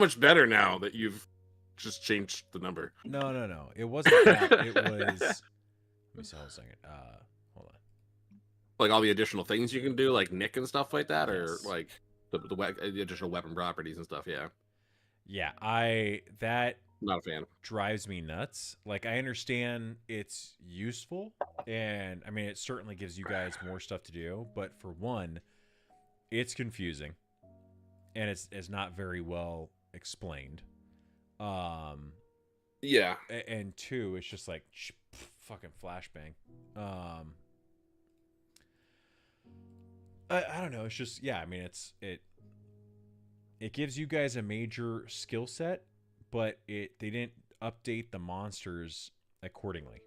much better now that you've just changed the number. No. It wasn't that. It was. Let me see. Hold a second. Hold on. Like all the additional things you can do, like nick and stuff like that, or Yes. like the additional weapon properties and stuff. Yeah, Yeah, that not a fan. drives me nuts. Like I understand it's useful, and I mean it certainly gives you guys more stuff to do. But for one, it's confusing, and it's not very well explained. Um, Yeah, and two, it's just like fucking flashbang. Um, I don't know. It's just yeah. I mean, it gives you guys a major skill set, but they didn't update the monsters accordingly.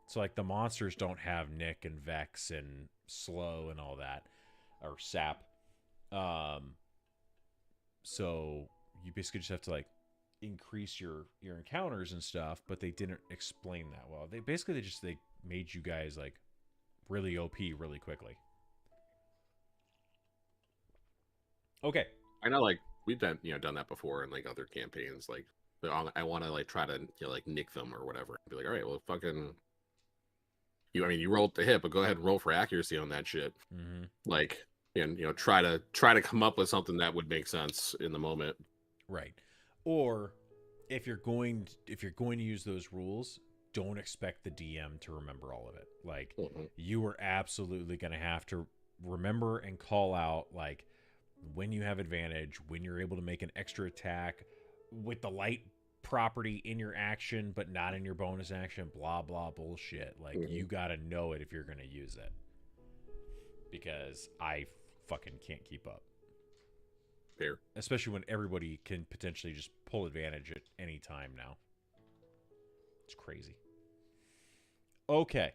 So like the monsters don't have Nick and Vex and Slow and all that, or Sap. Um, so you basically just have to like increase your encounters and stuff, but they didn't explain that well. They made you guys like really OP really quickly. Okay. I know. Like we've done that before in like other campaigns. Like I want to like try to like nick them or whatever. Be like, all right, well, fucking you. I mean, you rolled the hit, but go ahead and roll for accuracy on that shit. Mm-hmm. Like, and try to come up with something that would make sense in the moment. Right. Or if you're going to use those rules, don't expect the DM to remember all of it. Like you are absolutely going to have to remember and call out like when you have advantage, when you're able to make an extra attack with the light property in your action but not in your bonus action, blah blah bullshit. Like you got to know it if you're going to use it. Because I fucking can't keep up. Fair. Especially when everybody can potentially just pull advantage at any time now. It's crazy. Okay.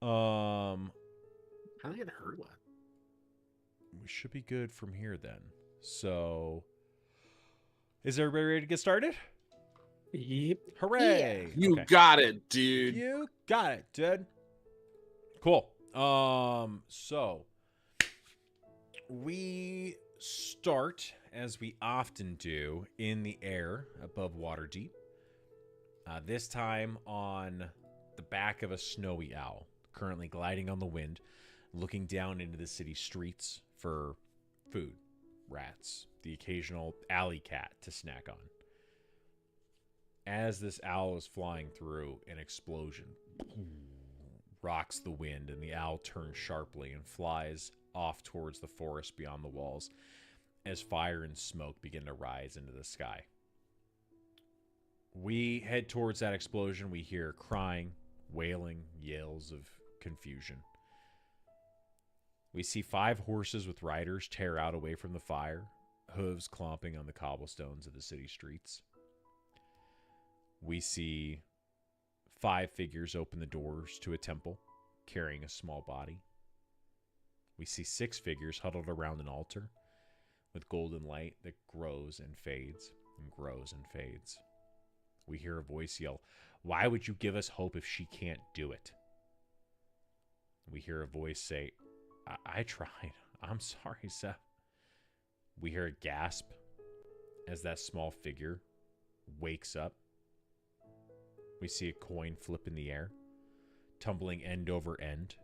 How did I get hurt? We should be good from here then. So, is everybody ready to get started? Yep. Hooray! Yeah. You got it, dude. You got it, dude. Cool. So we start as we often do in the air above Waterdeep. This time on the back of a snowy owl, currently gliding on the wind, looking down into the city streets for food, rats, the occasional alley cat to snack on. As this owl is flying through, an explosion rocks the wind, and the owl turns sharply and flies off towards the forest beyond the walls as fire and smoke begin to rise into the sky. We head towards that explosion. We hear crying, wailing, yells of confusion. We see 5 horses with riders tear out away from the fire, hooves clomping on the cobblestones of the city streets. We see 5 figures open the doors to a temple, carrying a small body. We see 6 figures huddled around an altar with golden light that grows and fades and grows and fades. We hear a voice yell, "Why would you give us hope if she can't do it?" We hear a voice say, I tried. I'm sorry, Seth. We hear a gasp as that small figure wakes up. We see a coin flip in the air, tumbling end over end.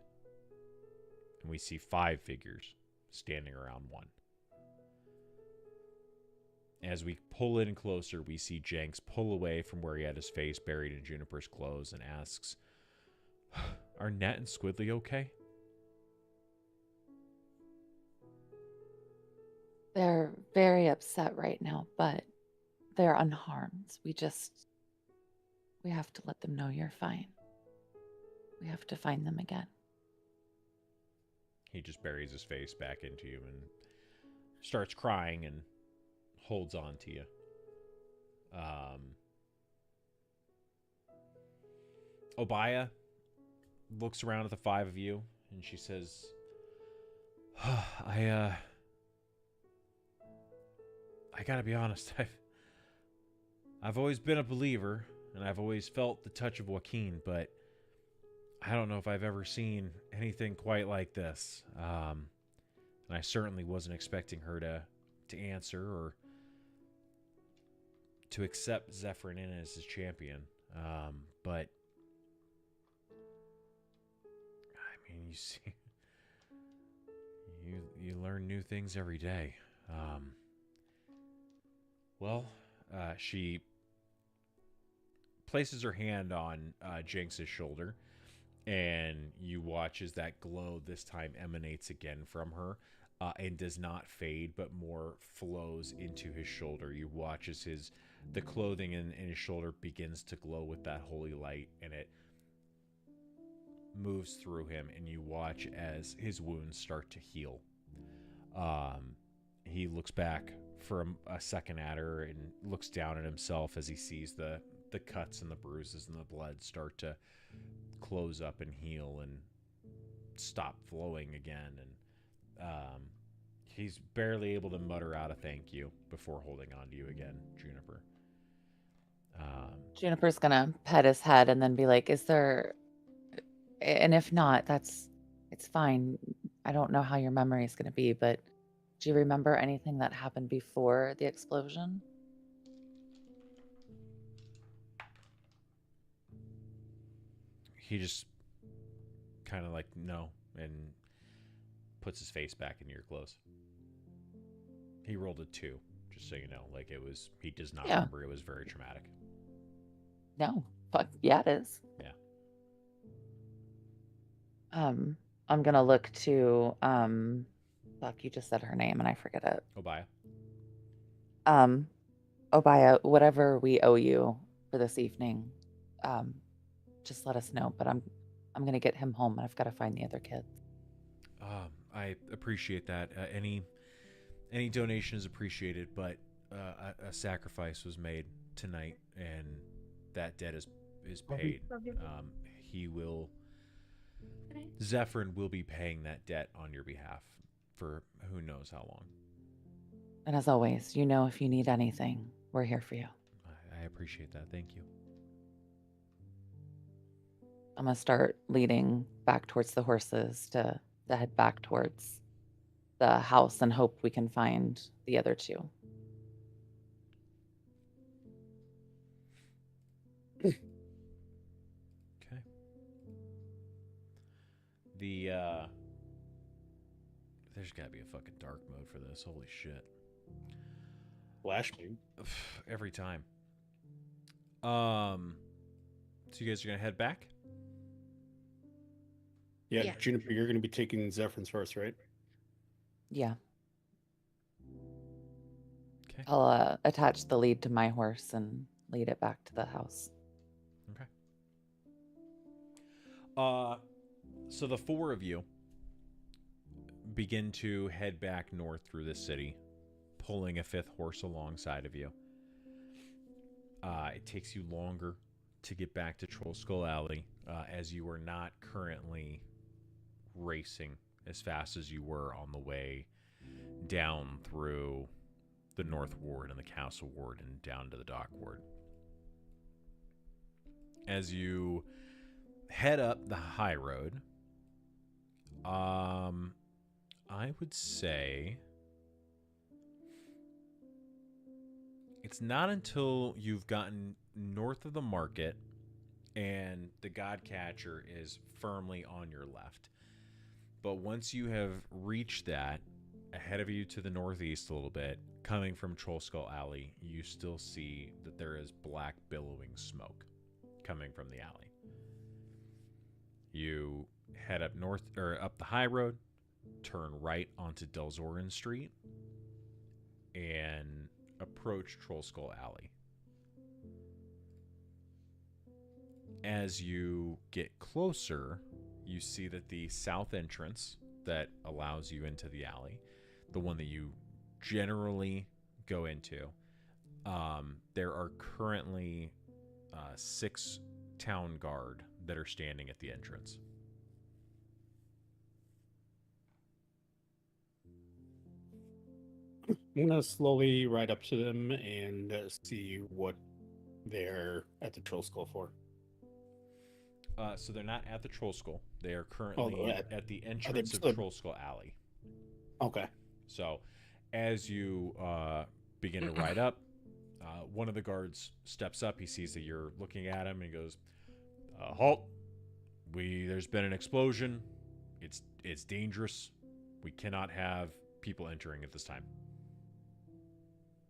And we see 5 figures standing around one. As we pull in closer, we see Jenks pull away from where he had his face buried in Juniper's clothes and asks, "Are Net and Squidly okay?" They're very upset right now, but they're unharmed. We have to let them know you're fine. We have to find them again. He just buries his face back into you and starts crying and holds on to you. Obaya looks around at the 5 of you and she says, I gotta be honest, I've always been a believer, and I've always felt the touch of Joaquin, but I don't know if I've ever seen anything quite like this. And I certainly wasn't expecting her to answer or to accept Zephyrin in as his champion. But I mean, you see, you learn new things every day. She places her hand on Jinx's shoulder, and you watch as that glow this time emanates again from her, and does not fade, but more flows into his shoulder. You watch as the clothing in his shoulder begins to glow with that holy light, and it moves through him, and you watch as his wounds start to heal. He looks back for a second at her and looks down at himself as he sees the cuts and the bruises and the blood start to close up and heal and stop flowing again. And he's barely able to mutter out a thank you before holding on to you again, Juniper. Juniper's gonna pet his head and then be like, is there, and if not, it's fine. I don't know how your memory is gonna be, but do you remember anything that happened before the explosion? He just kind of like, no, and puts his face back in your clothes. He rolled a 2, just so you know. Like, he does not remember. It was very traumatic. No. Fuck, yeah, it is. Yeah. I'm gonna look to, fuck, you just said her name and I forget it. Obaya. Obaya, whatever we owe you for this evening, just let us know. But I'm gonna get him home and I've got to find the other kids. I appreciate that. Any donation is appreciated, but a sacrifice was made tonight, and that debt is paid. Zephyrin will be paying that debt on your behalf for who knows how long. And as always, if you need anything, we're here for you. I appreciate that. Thank you. I'm gonna start leading back towards the horses to head back towards the house and hope we can find the other two. Okay. There's gotta be a fucking dark mode for this. Holy shit. Flashbang. Every time. So you guys are gonna head back? Yeah, Juniper, you're gonna be taking Zephyr's horse, right? Yeah. Okay. I'll attach the lead to my horse and lead it back to the house. Okay. So the 4 of you begin to head back north through the city, pulling a 5th horse alongside of you. It takes you longer to get back to Trollskull Alley, as you are not currently racing as fast as you were on the way down through the North Ward and the Castle Ward and down to the Dock Ward. As you head up the high road, I would say it's not until you've gotten north of the market and the Godcatcher is firmly on your left. But once you have reached that, ahead of you to the northeast a little bit, coming from Trollskull Alley, you still see that there is black billowing smoke coming from the alley. You head up north or up the high road, turn right onto Delzorin Street, and approach Trollskull Alley. As you get closer, you see that the south entrance that allows you into the alley, the one that you generally go into, there are currently 6 town guard that are standing at the entrance. I'm gonna slowly ride up to them and see what they're at the Trollskull for. So they're not at the Trollskull. They are currently at the entrance of Trollskull Alley. Okay. So as you begin to ride up, one of the guards steps up. He sees that you're looking at him, and he goes, "Halt! There's been an explosion. It's dangerous. We cannot have people entering at this time."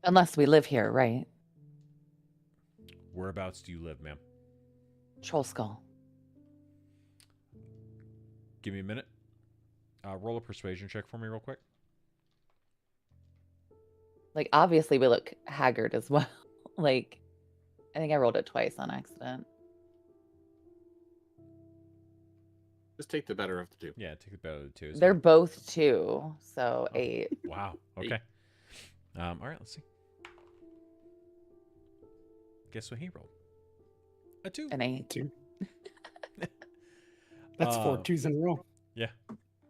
Unless we live here, right? Whereabouts do you live, ma'am? Trollskull. Give me a minute. Roll a persuasion check for me real quick. Like, obviously, we look haggard as well. Like, I think I rolled it twice on accident. Just take the better of the two. Yeah, take the better of the two. They're both 2, so 8. Wow. Okay. All right, let's see. Guess what he rolled? A 2. An 8. 2. That's 4 2s in a row. Yeah,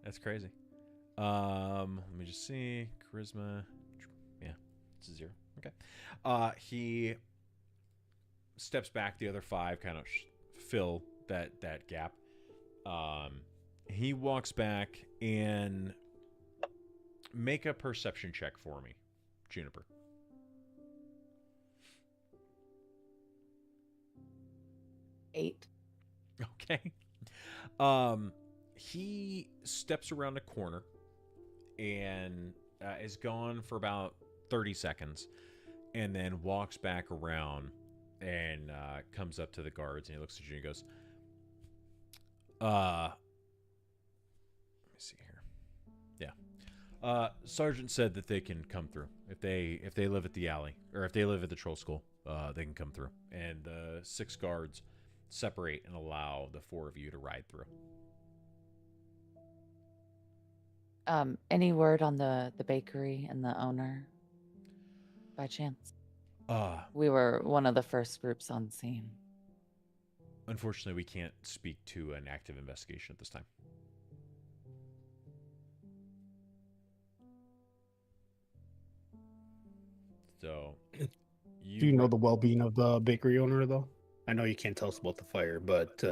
that's crazy. Let me just see. Charisma. Yeah, it's a 0. Okay. He steps back. The other 5 kind of fill that gap. He walks back and make a perception check for me, Juniper. Eight. Okay. He steps around a corner and is gone for about 30 seconds, and then walks back around and comes up to the guards, and he looks at you and he goes, let me see here. Yeah. Sergeant said that they can come through if they live at the alley, or if they live at the Trollskull, they can come through. And the 6 guards separate and allow the 4 of you to ride through. Any word on the bakery and the owner, by chance? We were one of the first groups on scene. Unfortunately, we can't speak to an active investigation at this time. So, Do you know the well-being of the bakery owner, though? I know you can't tell us about the fire, but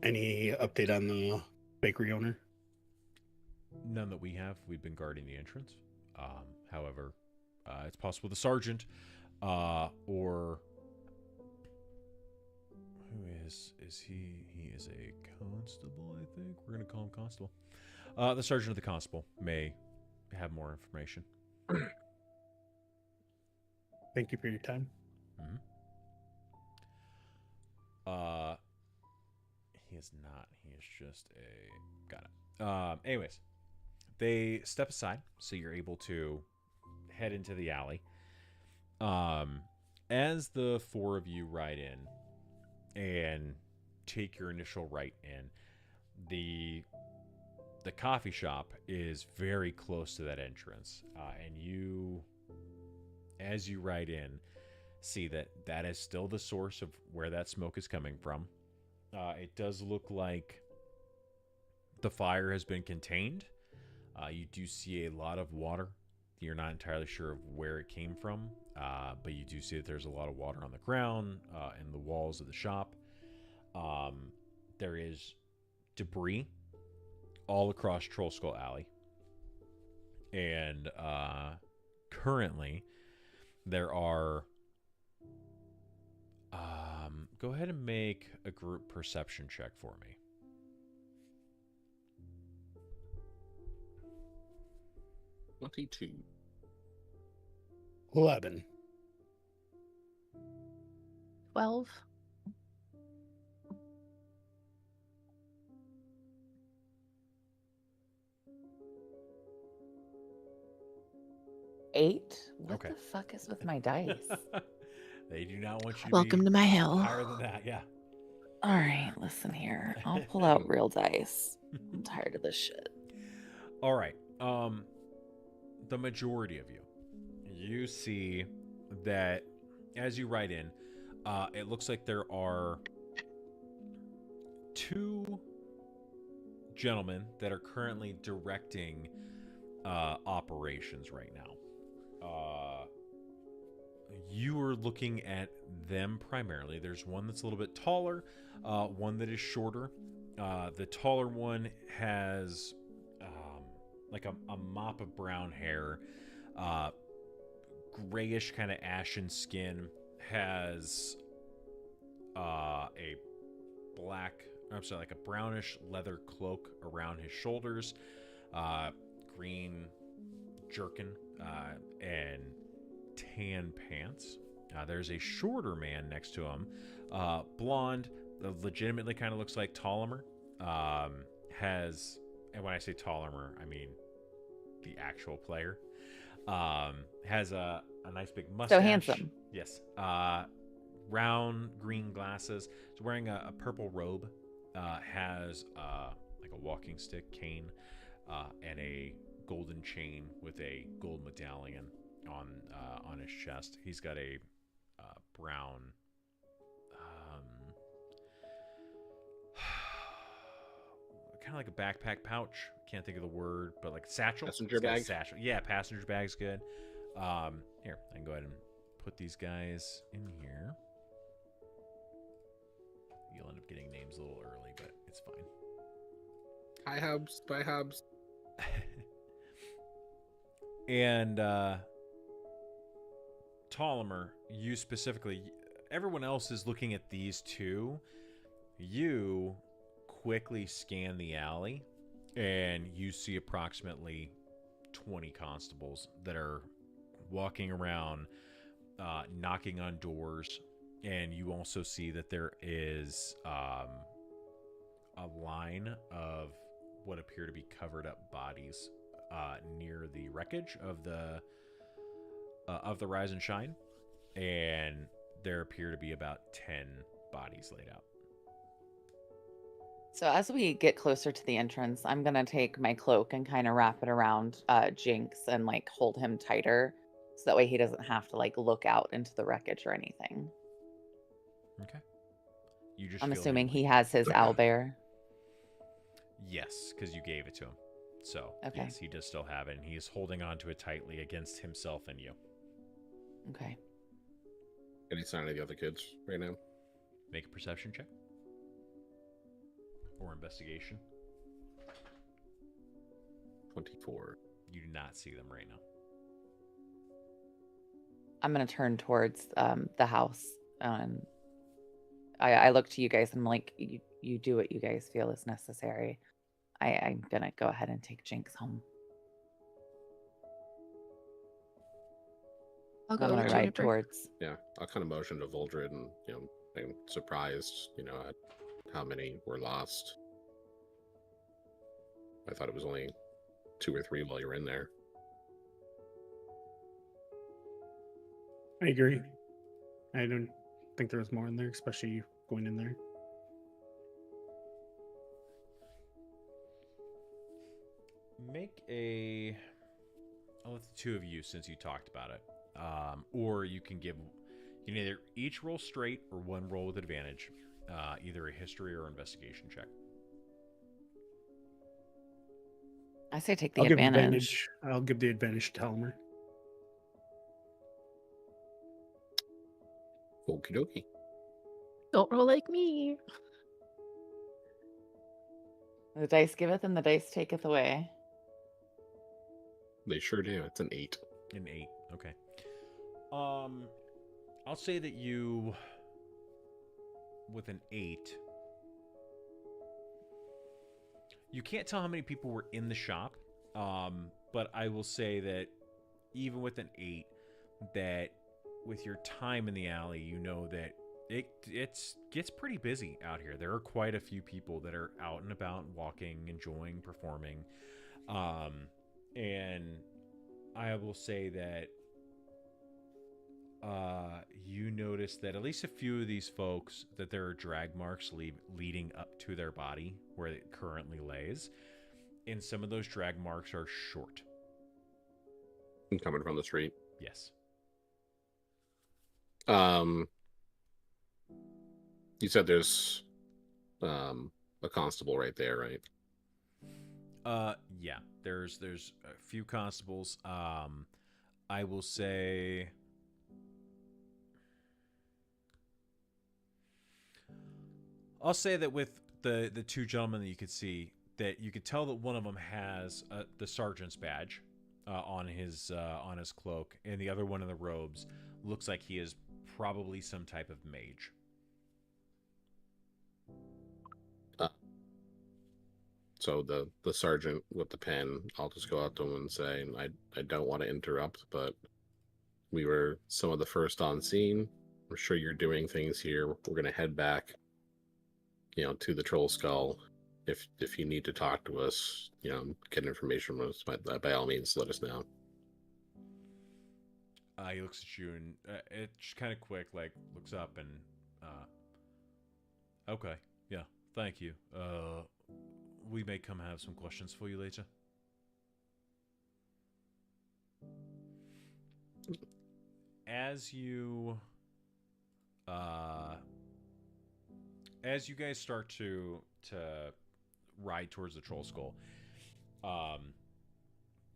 any update on the bakery owner? None that we have. We've been guarding the entrance. However, it's possible the sergeant or who is he? He is a constable, I think. We're going to call him constable. The sergeant of the constable may have more information. Thank you for your time. Mm-hmm. He is not. He is just a... Got it. Anyways, they step aside, so you're able to head into the alley. As the 4 of you ride in and take your initial right in, the coffee shop is very close to that entrance, and you, as you ride in, see that is still the source of where that smoke is coming from. It does look like the fire has been contained. You do see a lot of water. You're not entirely sure of where it came from, but you do see that there's a lot of water on the ground and the walls of the shop. There is debris all across Trollskull Alley. And currently, there are... go ahead and make a group perception check for me. 22. 11. 12. Eight? What Okay. the fuck is with my dice? They do not want you to Welcome be to my hell. higher than that. Yeah. All right, listen here. I'll pull out real dice. I'm tired of this shit. All right. The majority of you see that as you ride in, it looks like there are 2 gentlemen that are currently directing operations right now. You are looking at them primarily. There's one that's a little bit taller, one that is shorter. The taller one has like a mop of brown hair, grayish kind of ashen skin, has a like a brownish leather cloak around his shoulders, green jerkin, and tan pants. There's a shorter man next to him, blonde, legitimately kind of looks like Tollimer. And when I say Tollimer, I mean the actual player. Has a nice big mustache. So handsome. Yes. Round green glasses. He's wearing a purple robe. Has like a walking stick, cane, and a golden chain with a gold medallion on his chest. He's got a brown kind of like a backpack pouch. Can't think of the word, but like satchel. Passenger bag. Satchel. Yeah, passenger bag's good. Here, I can go ahead and put these guys in here. You'll end up getting names a little early, but it's fine. Hi, Hubs. Bye, Hubs. And Tollimer, you specifically, everyone else is looking at these two. You quickly scan the alley, and you see approximately 20 constables that are walking around, knocking on doors. And you also see that there is a line of what appear to be covered up bodies near the wreckage of the Rise and Shine, and there appear to be about 10 bodies laid out. So as we get closer to the entrance, I'm gonna take my cloak and kind of wrap it around Jinx and like hold him tighter, so that way he doesn't have to like look out into the wreckage or anything. Okay. You just I'm feel assuming him, he has his owlbear. Yes, because you gave it to him. So Okay. yes, he does still have it, and he is holding on to it tightly against himself and you. Okay. Any sign of the other kids right now? Make a perception check. Or investigation. 24. You do not see them right now. I'm gonna turn towards the house, and I look to you guys and I'm like, you do what you guys feel is necessary. I'm gonna go ahead and take Jinx home. I'll go I'm over gonna to ride Ripper. towards. Yeah, I'll kind of motion to Voldred, and I'm surprised, at how many were lost. I thought it was only 2 or 3 while you were in there. I agree. I don't think there was more in there, especially going in there. I'll let the two of you, since you talked about it. Or you can either each roll straight or one roll with advantage. Either a history or investigation check. I say take the I'll advantage. I'll give the advantage to Helmer. Okie dokie. Don't roll like me. The dice giveth and the dice taketh away. They sure do. It's an 8. An 8. Okay. I'll say that you, with an 8, you can't tell how many people were in the shop, but I will say that even with an 8, that with your time in the alley, you know that it gets pretty busy out here. There are quite a few people that are out and about, walking, enjoying, performing, and I will say that you notice that at least a few of these folks, that there are drag marks leading up to their body where it currently lays, and some of those drag marks are short. Coming from the street. Yes. You said there's a constable right there, right? Yeah. There's a few constables. I will say, I'll say that with the two gentlemen that you could see, that you could tell that one of them has the sergeant's badge, on his cloak, and the other one in the robes looks like he is probably some type of mage. So the sergeant with the pen, I'll just go out to him and say, I don't want to interrupt, but we were some of the first on scene. I'm sure you're doing things here. We're gonna head back, to the Trollskull. If you need to talk to us, get information from us, by all means, let us know. He looks at you and it's just kind of quick, like looks up and, okay, yeah, thank you. We may come have some questions for you later. As you guys start to ride towards the Trollskull,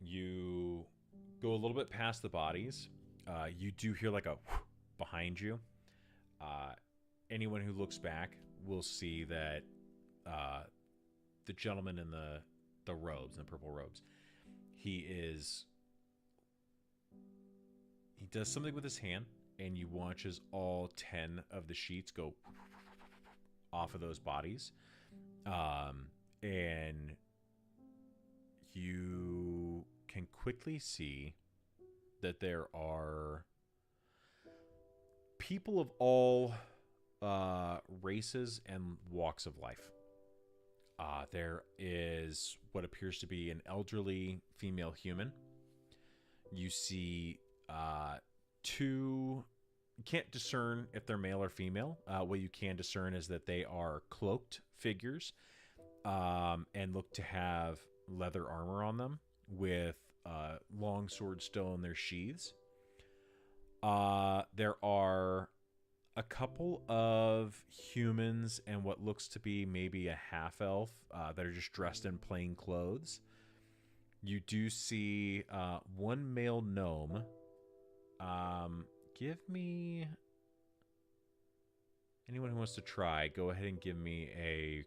you go a little bit past the bodies. You do hear like a behind you. Anyone who looks back will see that the gentleman in the robes, in the purple robes, he does something with his hand, and you watch as all 10 of the sheets go off of those bodies. And you can quickly see that there are people of all races and walks of life. There is what appears to be an elderly female human. You see two. You can't discern if they're male or female. What you can discern is that they are cloaked figures and look to have leather armor on them with long swords still in their sheaths. There are a couple of humans and what looks to be maybe a half-elf that are just dressed in plain clothes. You do see one male gnome. Give me... Anyone who wants to try, go ahead and give me a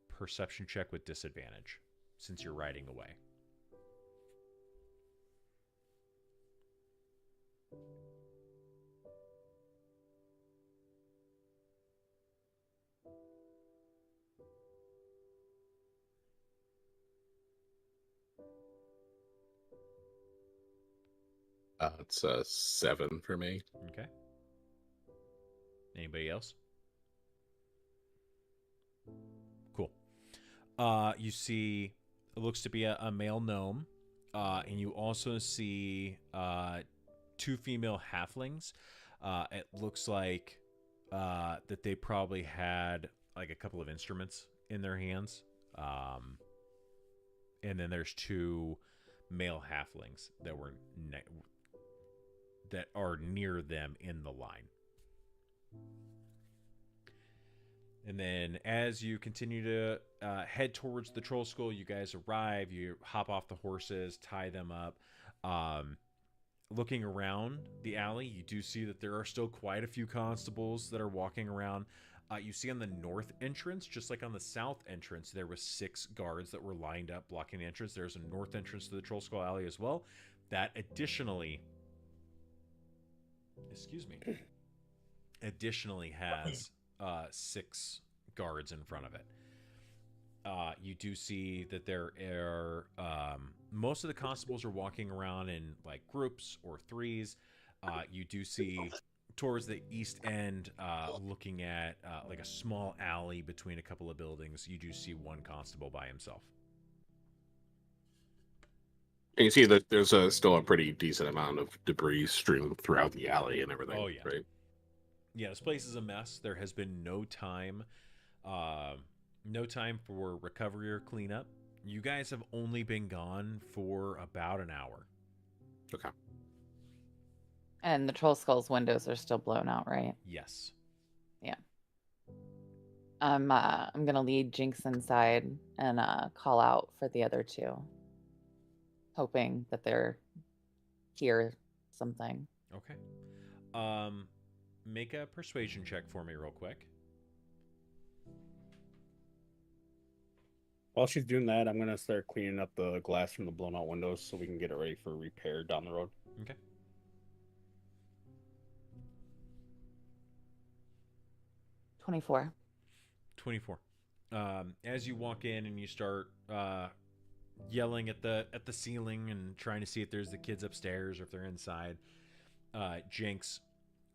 perception check with disadvantage, since you're riding away. It's a 7 for me. Okay. Anybody else? Cool. You see, it looks to be a male gnome, and you also see two female halflings. It looks like that they probably had like a couple of instruments in their hands, and then there's two male halflings that were that are near them in the line. And then as you continue to head towards the Trollskull, you guys arrive, you hop off the horses, tie them up. Looking around the alley, you do see that there are still quite a few constables that are walking around. You see on the north entrance, just like on the south entrance, there was 6 guards that were lined up blocking the entrance. There's a north entrance to the Trollskull Alley as well. That additionally has 6 guards in front of it. You do see that there are most of the constables are walking around in like groups or threes. You do see towards the east end, looking at like a small alley between a couple of buildings, you do see one constable by himself. And you see that there's still a pretty decent amount of debris strewn throughout the alley and everything. Oh, yeah. Right? Yeah, this place is a mess. There has been no time for recovery or cleanup. You guys have only been gone for about an hour. Okay. And the Trollskull's windows are still blown out, right? Yes. Yeah. I'm gonna lead Jinx inside and call out for the other two, hoping that they're hear something. Okay. Make a persuasion check for me real quick. While she's doing that, I'm gonna start cleaning up the glass from the blown out windows so we can get it ready for repair down the road. Okay. 24. 24. As you walk in and you start yelling at the ceiling and trying to see if there's the kids upstairs or if they're inside, Jinx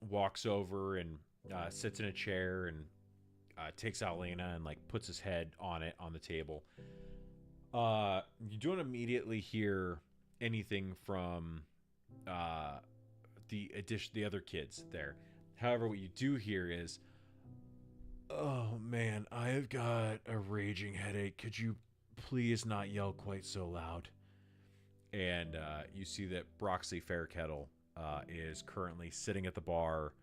walks over and sits in a chair and takes out Lena and like puts his head on it on the table. You don't immediately hear anything from the other kids there. However, what you do hear is, "Oh man, I've got a raging headache. Could you please not yell quite so loud?" And you see that Broxley Fairkettle is currently sitting at the bar.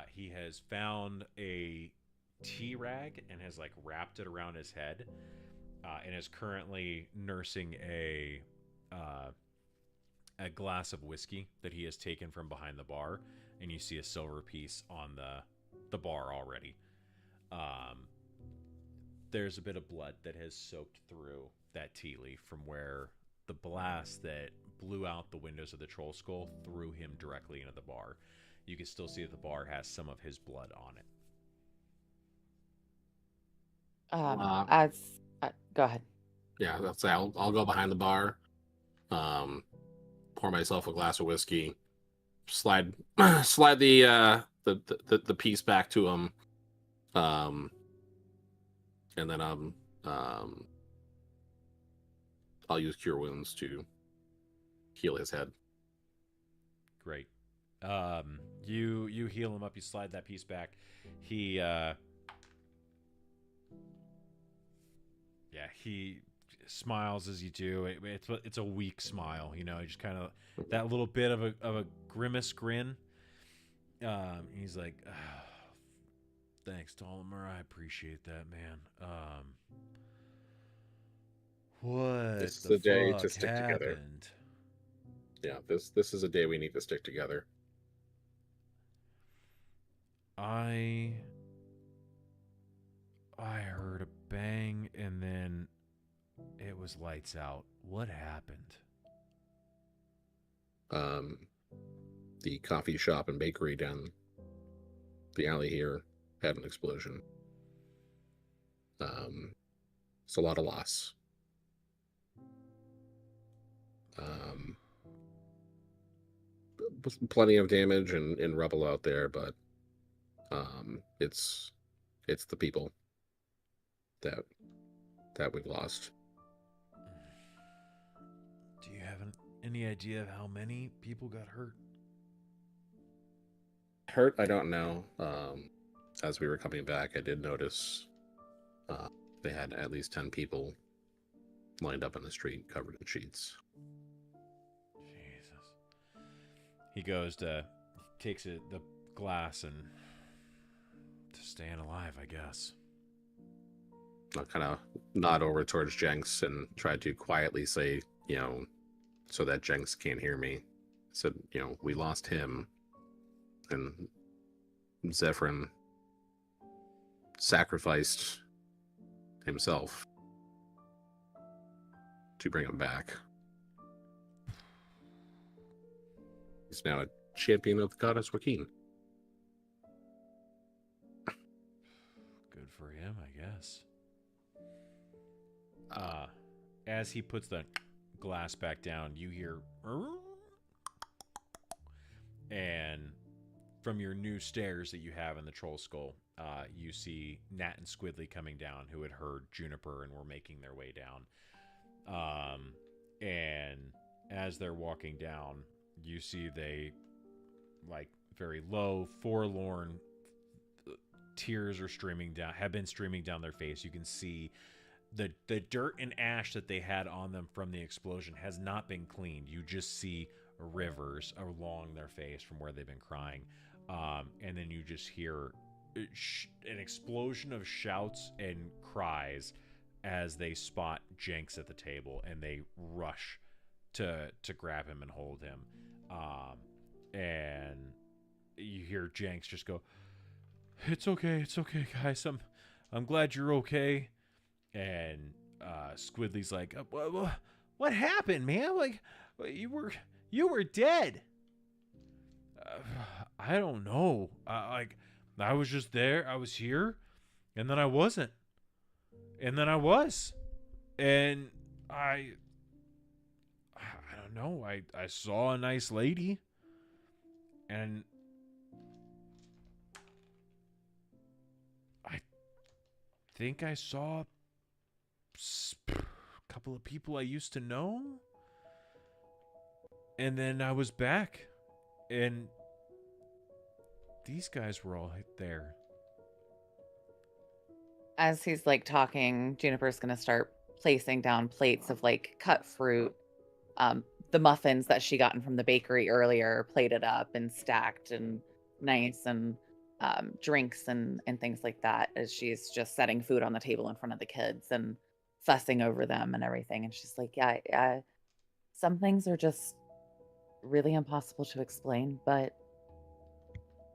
He has found a tea rag and has like wrapped it around his head, and is currently nursing a glass of whiskey that he has taken from behind the bar. And you see a silver piece on the bar already. There's a bit of blood that has soaked through that tea leaf from where the blast that blew out the windows of the Trollskull threw him directly into the bar. You can still see that the bar has some of his blood on it. Go ahead. Yeah, that's I'll go behind the bar, pour myself a glass of whiskey, slide the piece back to him, and then I'll use Cure Wounds to heal his head. Great. You heal him up. You slide that piece back. He he smiles as you do. It's a weak smile, you know. Just kind of that little bit of a grimace grin. He's like, oh, "Thanks, Tollimer. I appreciate that, man. What This is the the day fuck to stick together." happened?" Yeah, this is a day we need to stick together. I heard a bang and then it was lights out. What happened? The coffee shop and bakery down the alley here had an explosion. It's a lot of loss. Plenty of damage and rubble out there, but it's the people that we've lost. Do you have any idea of how many people got hurt? Hurt, I don't know. As we were coming back, I did notice they had at least 10 people lined up in the street covered in sheets. Jesus. He takes the glass and to staying alive, I guess. I'll kind of nod over towards Jenks and try to quietly say, so that Jenks can't hear me. Said, we lost him, and Zephyrin sacrificed himself to bring him back. He's now a champion of the goddess Joaquin. Good for him, I guess. As he puts the glass back down, you hear, and from your new stairs that you have in the Trollskull, you see Nat and Squidly coming down, who had heard Juniper and were making their way down. And as they're walking down, you see they, like, very low, forlorn tears are streaming down, have been streaming down their face. You can see the dirt and ash that they had on them from the explosion has not been cleaned. You just see rivers along their face from where they've been crying. And then you just hear an explosion of shouts and cries as they spot Jenks at the table, and they rush to grab him and hold him. And you hear Jenks just go, it's okay, guys. I'm glad you're okay." And Squidly's like, what happened, man? Like, you were dead. I don't know. I was just there. I was here, and then I wasn't, and then I was, and I don't know. I saw a nice lady, and I think I saw a couple of people I used to know, and then I was back, and these guys were all there. As he's like talking, Juniper's gonna start placing down plates of like cut fruit. The muffins that she gotten from the bakery earlier, plated up and stacked and nice, and drinks and things like that, as she's just setting food on the table in front of the kids and fussing over them and everything. And she's like, yeah, some things are just really impossible to explain, but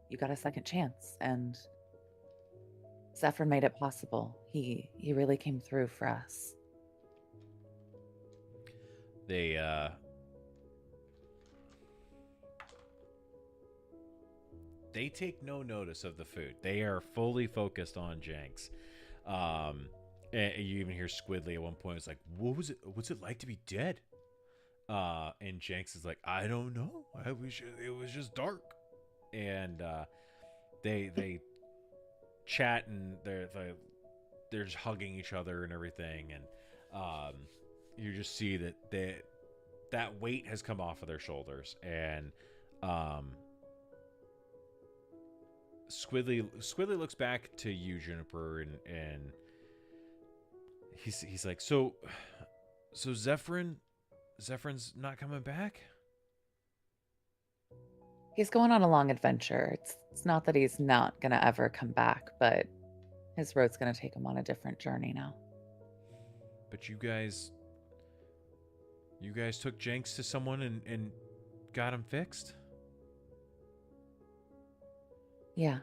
you got a second chance, and Zephyr made it possible. He really came through for us. They take no notice of the food. They are fully focused on Jenks. And you even hear Squidly at one point. It's like, what's it like to be dead? And Jenks is like, I don't know. It was just dark. And they chat, and they're just hugging each other and everything. And you just see that weight has come off of their shoulders. And Squidly looks back to you, Juniper, and he's like, so Zephyr's not coming back? He's going on a long adventure. It's not that he's not gonna ever come back, but his road's gonna take him on a different journey now. But you guys took Jenks to someone and got him fixed? Yeah,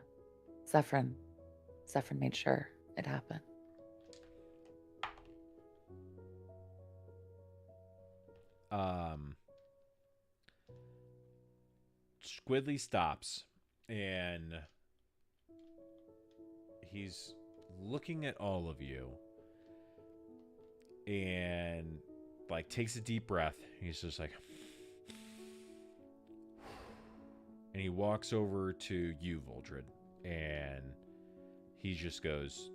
Zephyr made sure it happened. Squidly stops, and he's looking at all of you, and like takes a deep breath. He's just like, and he walks over to you, Voldred, and he just goes,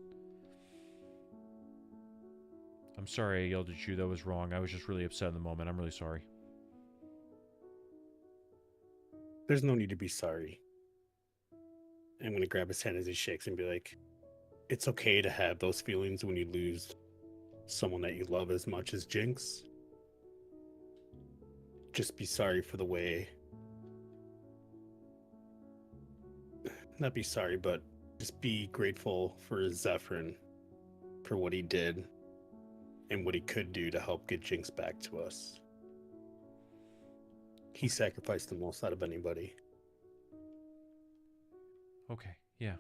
I'm sorry I yelled at you. That was wrong. I was just really upset in the moment. I'm really sorry. There's no need to be sorry. I'm going to grab his hand as he shakes and be like, it's okay to have those feelings when you lose someone that you love as much as Jinx. Just be sorry for the way... Not be sorry, but just be grateful for Zephyr, for what he did and what he could do to help get Jinx back to us. He sacrificed the most out of anybody. Okay, yeah.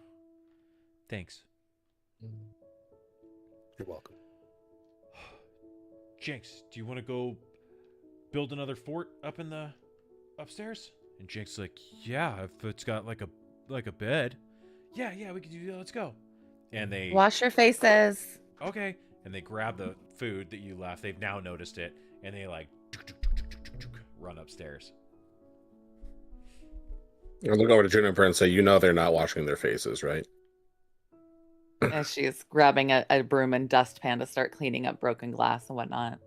Thanks. You're welcome. Jinx, do you want to go build another fort up in the upstairs? And Jinx is like, yeah, if it's got like a bed. Yeah, we can do that. Let's go. And they Wash your faces. Okay. And they grab the food that you left. They've now noticed it, and they like run upstairs. I'll look over to Juniper and say, they're not washing their faces, right? As she's grabbing a broom and dustpan to start cleaning up broken glass and whatnot.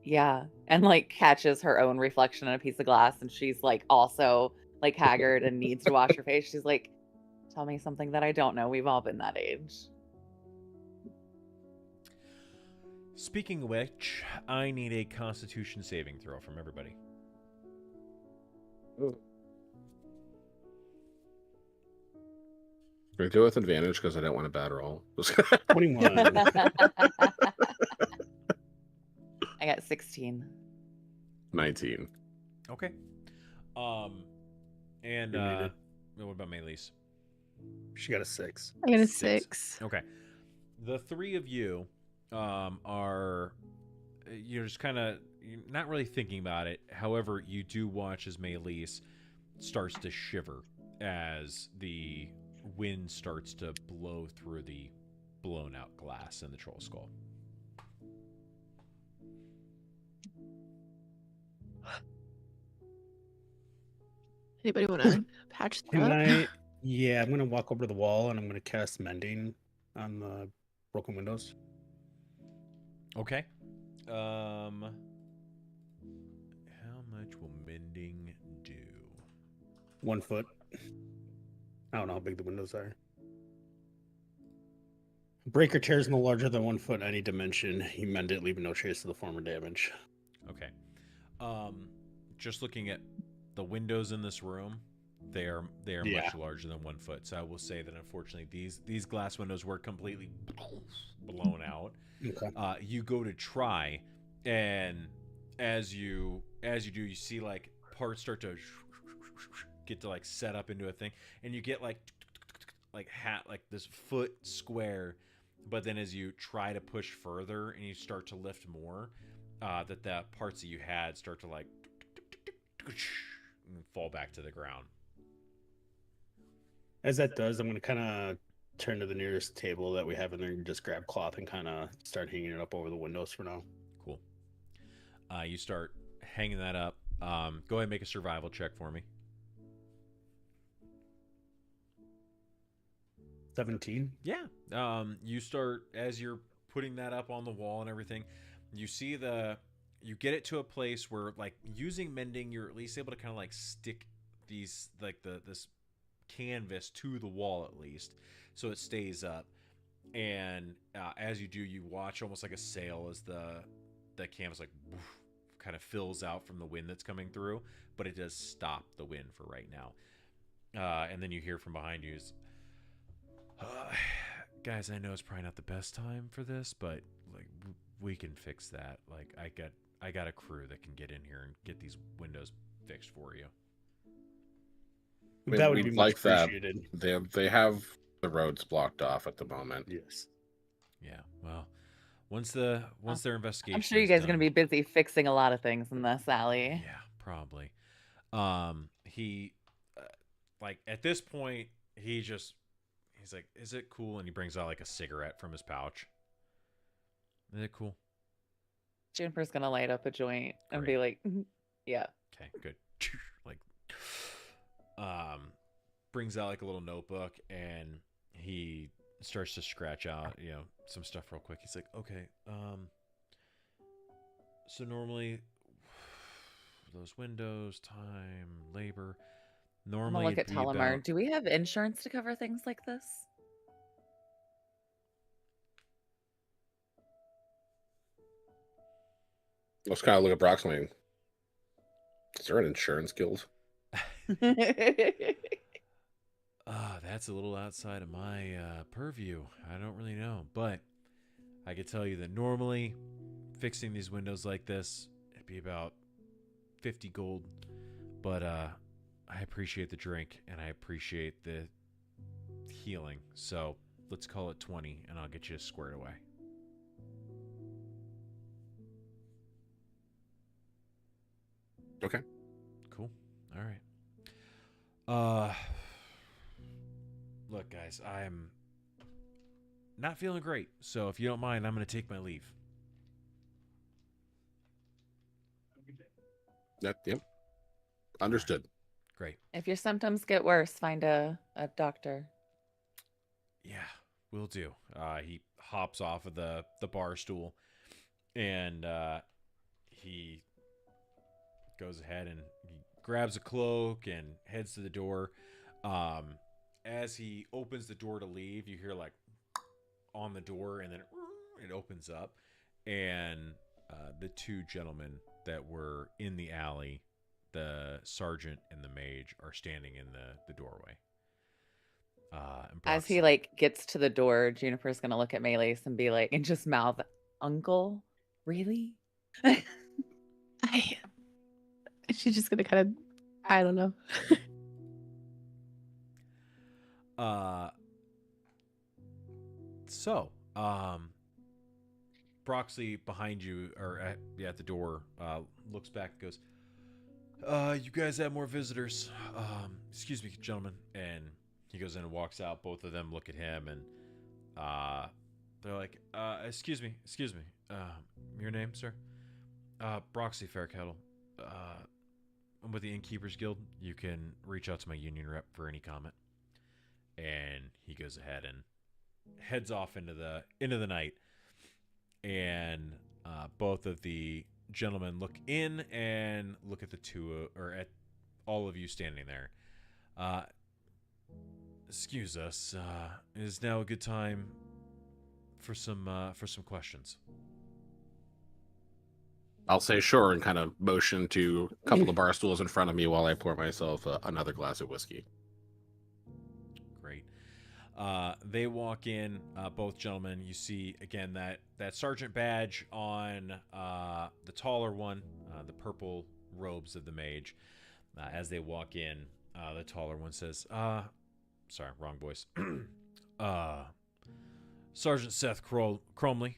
Yeah. And like catches her own reflection in a piece of glass, and she's like also like haggard and needs to wash her face. She's like, tell me something that I don't know. We've all been that age. Speaking of which, I need a Constitution saving throw from everybody. Can we do it with advantage because I don't want a bad roll? 21. I got 16. 19. Okay. And what about Maylise? She got a 6. I got a 6. Okay. The three of you are you're just kind of not really thinking about it. However, you do watch as Maelise starts to shiver as the wind starts to blow through the blown out glass in the troll skull. Anybody want to patch that Can up? I? Yeah, I'm gonna walk over to the wall and I'm gonna cast mending on the broken windows. Okay. How much will mending do? 1 foot. I don't know how big the windows are. Break or tears no larger than 1 foot in any dimension. You mend it, leaving no trace of the former damage. Okay. Just looking at the windows in this room, they are Yeah. much larger than 1 foot. So I will say that unfortunately these glass windows were completely blown out. Okay. You go to try, and as you do, you see like parts start to get to like set up into a thing, and you get like this foot square. But then as you try to push further and you start to lift more, that the parts that you had start to like and fall back to the ground. As that does, I'm gonna kind of turn to the nearest table that we have in there and just grab cloth and kind of start hanging it up over the windows for now. Cool. You start hanging that up. Go ahead and make a survival check for me. 17. Yeah. You start, as you're putting that up on the wall and everything, you see you get it to a place where like using mending, you're at least able to kind of like stick these like this canvas to the wall at least, so it stays up. And as you do, you watch almost like a sail as the canvas like woof, kind of fills out from the wind that's coming through, but it does stop the wind for right now. And then you hear from behind you is, guys, I know it's probably not the best time for this, but like we can fix that. Like I got a crew that can get in here and get these windows fixed for you. That would be We'd much like that. appreciated. They have the roads blocked off at the moment. Yes. Yeah. Well, once their investigation, I'm sure you is guys are going to done- be busy fixing a lot of things in this alley. Yeah, probably. He, like at this point, he's like, "Is it cool?" And he brings out like a cigarette from his pouch. Is it cool? Juniper's going to light up a joint and Great. be like, yeah. Okay, good. Like, brings out like a little notebook and he starts to scratch out, some stuff real quick. He's like, okay, so normally those windows, time, labor. I'm Normally going to look at it'd be Talamar. about- Do we have insurance to cover things like this? Let's kind of look at Broxlane. Is there an insurance guild? That's a little outside of my purview. I don't really know, but I could tell you that normally fixing these windows like this, it'd be about 50 gold. But I appreciate the drink and I appreciate the healing. So let's call it 20 and I'll get you squared away. Okay. Cool. All right. Look, guys, I'm not feeling great. So if you don't mind, I'm going to take my leave. Yep. Understood. Great. If your symptoms get worse, find a doctor. Yeah, will do. He hops off of the bar stool and he goes ahead and he grabs a cloak and heads to the door. As he opens the door to leave, you hear like on the door and then it opens up and the two gentlemen that were in the alley, the sergeant and the mage, are standing in the doorway. And As he Brock's- like gets to the door, Juniper's gonna look at Maelise and be like, and just mouth, "Uncle, really?" She's just gonna kind of, I don't know. Broxley behind you, or at the door, looks back and goes, you guys have more visitors. Excuse me, gentlemen. And he goes in and walks out. Both of them look at him, and they're like, excuse me. Your name, sir? Broxley Fairkettle. I'm with the Innkeepers Guild. You can reach out to my union rep for any comment. And he goes ahead and heads off into the night. And both of the gentlemen look in and look at the two, or at all of you standing there. Excuse us. Is now a good time for some questions? I'll say sure and kind of motion to a couple of bar stools in front of me while I pour myself another glass of whiskey. Great. They walk in, both gentlemen. You see, again, that sergeant badge on the taller one, the purple robes of the mage. As they walk in, the taller one says, sorry, wrong voice. Sergeant Seth Cromley.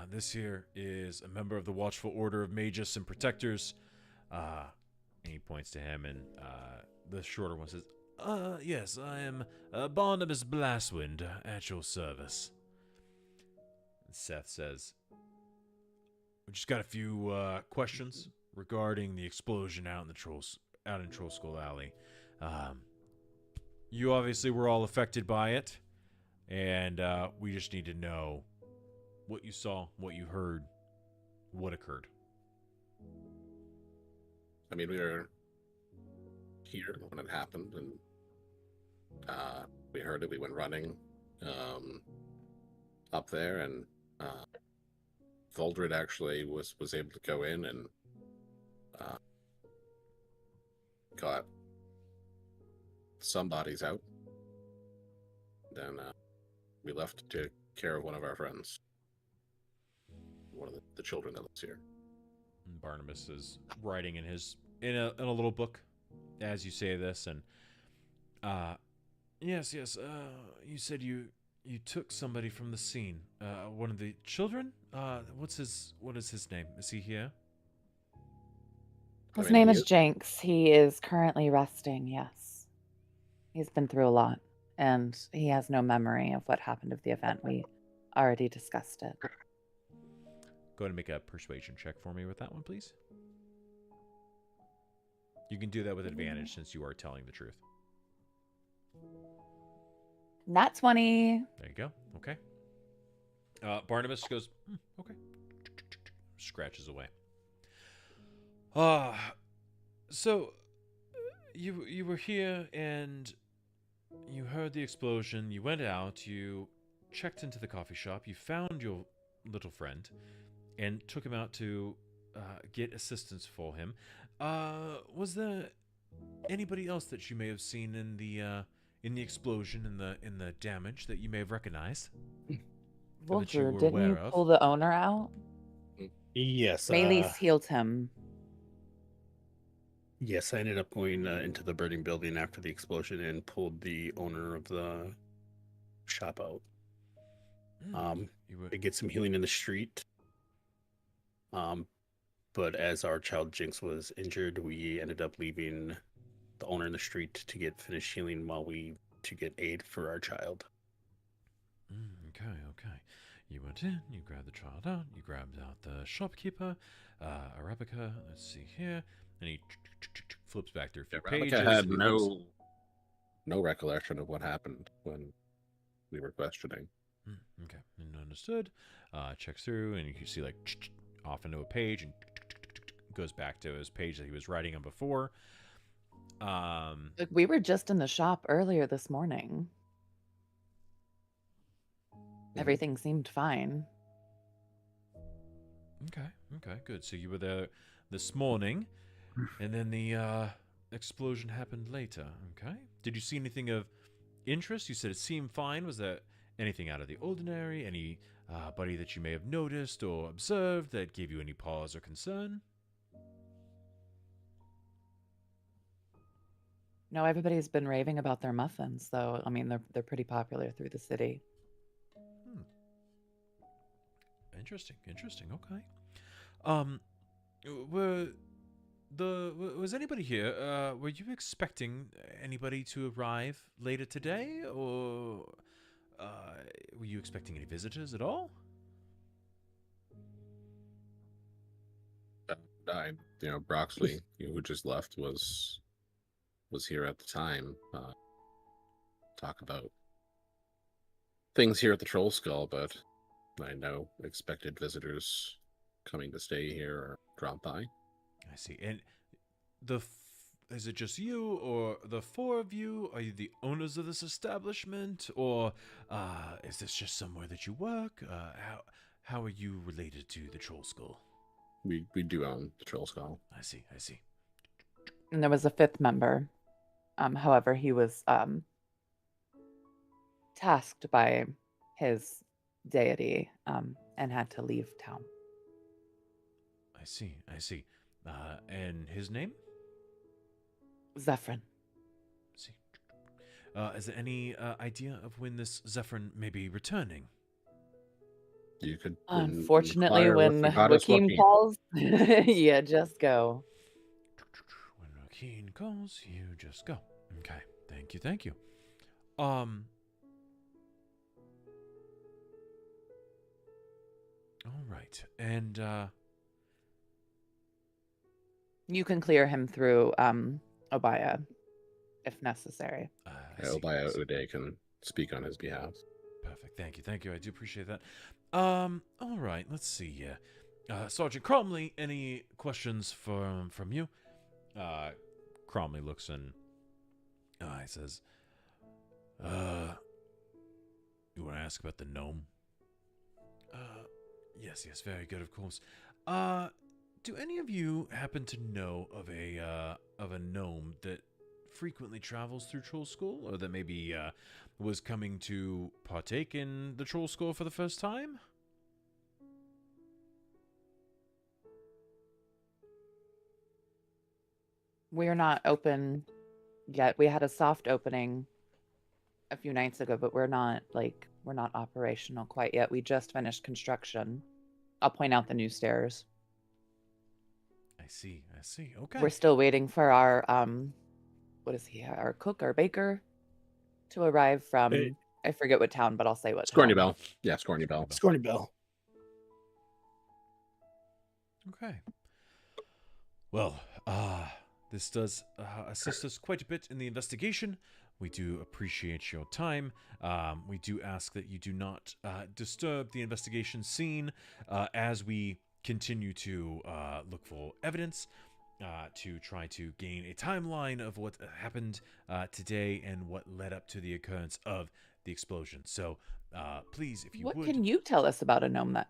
This here is a member of the Watchful Order of Magus and Protectors. And he points to him, and the shorter one says, yes, I am Barnabas Blastwind, at your service. And Seth says, we just got a few questions regarding the explosion out in Trollskull Alley. You obviously were all affected by it, and we just need to know what you saw, what you heard, what occurred. I mean, we were here when it happened, and we heard it. We went running up there, and Voldred actually was able to go in and got some bodies out. Then we left to take care of one of our friends, one of the children that lives here. And Barnabas is writing in a little book as you say this, and yes, you said you took somebody from the scene. One of the children? What is his name? Is he here? His name is Jenks. He is currently resting, yes. He's been through a lot, and he has no memory of what happened of the event. We already discussed it. Go ahead and make a persuasion check for me with that one, please. You can do that with advantage since you are telling the truth. Nat 20. There you go. Okay. Barnabas goes, okay. Scratches away. So you were here and you heard the explosion. You went out. You checked into the coffee shop. You found your little friend and took him out to get assistance for him. Was there anybody else that you may have seen in the explosion, in the damage that you may have recognized? Vulture, didn't you pull the owner out? Yes. Maylis healed him. Yes, I ended up going into the burning building after the explosion and pulled the owner of the shop out. To get some healing in the street. But as our child Jinx was injured, we ended up leaving the owner in the street to get finished healing while to get aid for our child. Okay. You went in, you grabbed the child out, you grabbed out the shopkeeper, Arabica, let's see here, and he flips back through a few pages. Arabica had no recollection of what happened when we were questioning. Okay, understood. Checks through, and you can see off into a page, and goes back to his page that he was writing on before. We were just in the shop earlier this morning. Everything seemed fine. Okay, good. So you were there this morning, and then the explosion happened later. Okay. Did you see anything of interest? You said it seemed fine. Was there anything out of the ordinary? Anybody that you may have noticed or observed that gave you any pause or concern? No, everybody's been raving about their muffins, though. I mean, they're pretty popular through the city. Interesting. Okay. Um, was anybody here? Were you expecting anybody to arrive later today, or were you expecting any visitors at all? Broxley, who just left, was here at the time. Talk about things here at the Trollskull, but I know expected visitors coming to stay here or drop by. I see. And is it just you, or the four of you? Are you the owners of this establishment, or is this just somewhere that you work? How are you related to the Trollskull? We do own the Trollskull. I see. And there was a fifth member. However, he was tasked by his deity and had to leave town. I see. And his name? Zephyrin. See. Is there any idea of when this Zephyrin may be returning? You could. Unfortunately, when Joaquin calls, you just go. When Joaquin calls, you just go. Okay. Thank you. All right. And you can clear him through Obaya if necessary. Obaya Uday can speak on his behalf. Perfect. Thank you. I do appreciate that. All right. Let's see here. Sergeant Cromley, any questions from you? Cromley looks and he says, you want to ask about the gnome? Yes, very good, of course. Do any of you happen to know of a gnome that frequently travels through Trollskull, or that maybe was coming to partake in the Trollskull for the first time? We're not open yet. We had a soft opening a few nights ago, but we're not operational quite yet. We just finished construction. I'll point out the new stairs. I see. Okay. We're still waiting for our what is he? Our cook, our baker, to arrive from I forget what town, but I'll say what Scorny town. Bell. Yeah, Scorny Bell. Scorny Bell. Okay. Well, this does assist us quite a bit in the investigation. We do appreciate your time. We do ask that you do not disturb the investigation scene as we continue to look for evidence to try to gain a timeline of what happened today and what led up to the occurrence of the explosion. So please, if you would... What can you tell us about a gnome that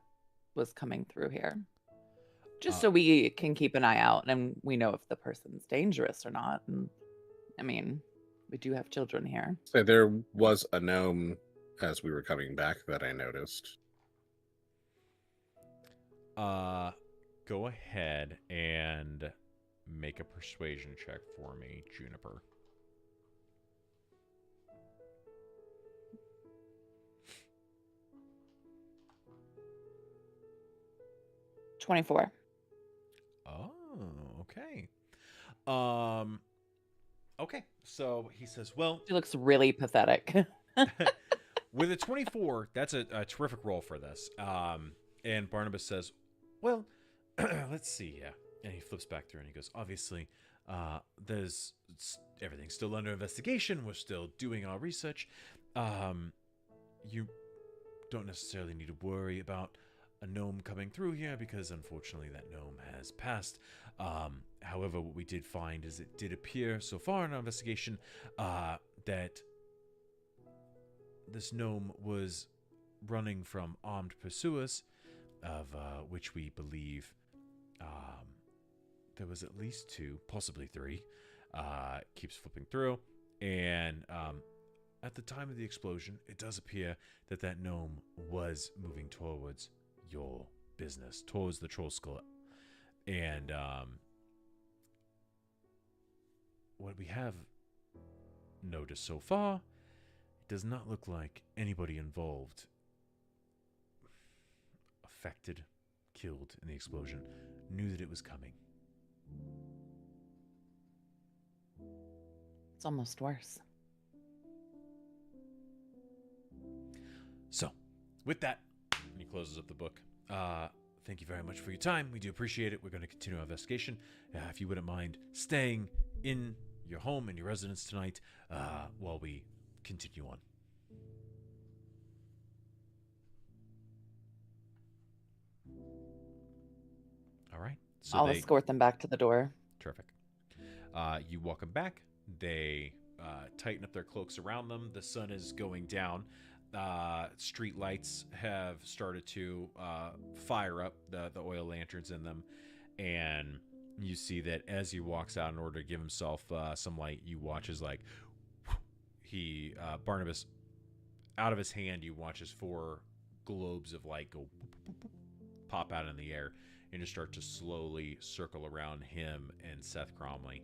was coming through here? Just so we can keep an eye out and we know if the person's dangerous or not. And I mean, we do have children here. So there was a gnome as we were coming back that I noticed. Go ahead and make a persuasion check for me, Juniper. $24. Oh, okay. Okay, so he says, well... She looks really pathetic. With a 24, that's a terrific roll for this. And Barnabas says, well, let's see, yeah. And he flips back through and he goes, obviously, everything's still under investigation. We're still doing our research. You don't necessarily need to worry about a gnome coming through here because, unfortunately, that gnome has passed. However, what we did find is it did appear so far in our investigation that this gnome was running from armed pursuers, of which we believe there was at least 2, possibly 3. Keeps flipping through, and at the time of the explosion, it does appear that that gnome was moving towards your business, towards the Trollskull. And what we have noticed so far, it does not look like anybody involved, a infected, killed in the explosion, knew that it was coming. It's almost worse. So, with that, and he closes up the book. Thank you very much for your time. We do appreciate it. We're going to continue our investigation. If you wouldn't mind staying in your home and your residence tonight while we continue on. All right. So I'll escort them back to the door. Terrific. You walk them back. They tighten up their cloaks around them. The sun is going down. Street lights have started to fire up, the oil lanterns in them, and you see that as he walks out in order to give himself some light, you watch as like Barnabas, out of his hand, you watch as 4 globes of light go pop out in the air and just start to slowly circle around him and Seth Cromley,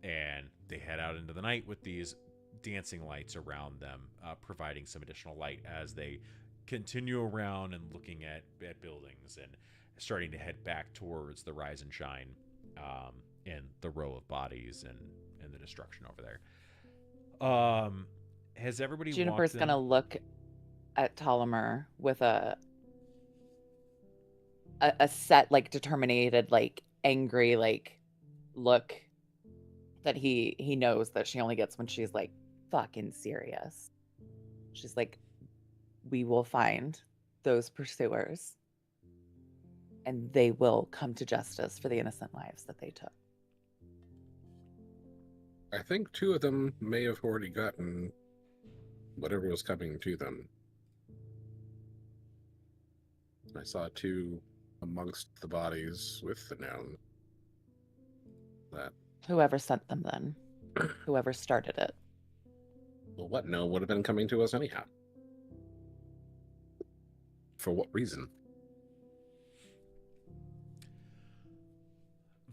and they head out into the night with these dancing lights around them, providing some additional light as they continue around and looking at buildings and starting to head back towards the Rise and Shine and the row of bodies and the destruction over there. Has everybody Juniper's walked gonna look at Ptolemy with a set, like, determined, like, angry, like, look that he knows that she only gets when she's, like, fucking serious. She's like, we will find those pursuers and they will come to justice for the innocent lives that they took. I think 2 of them may have already gotten whatever was coming to them. I saw 2 amongst the bodies with the noun. That Whoever sent them then. Whoever started it. Well, what known would have been coming to us anyhow? For what reason?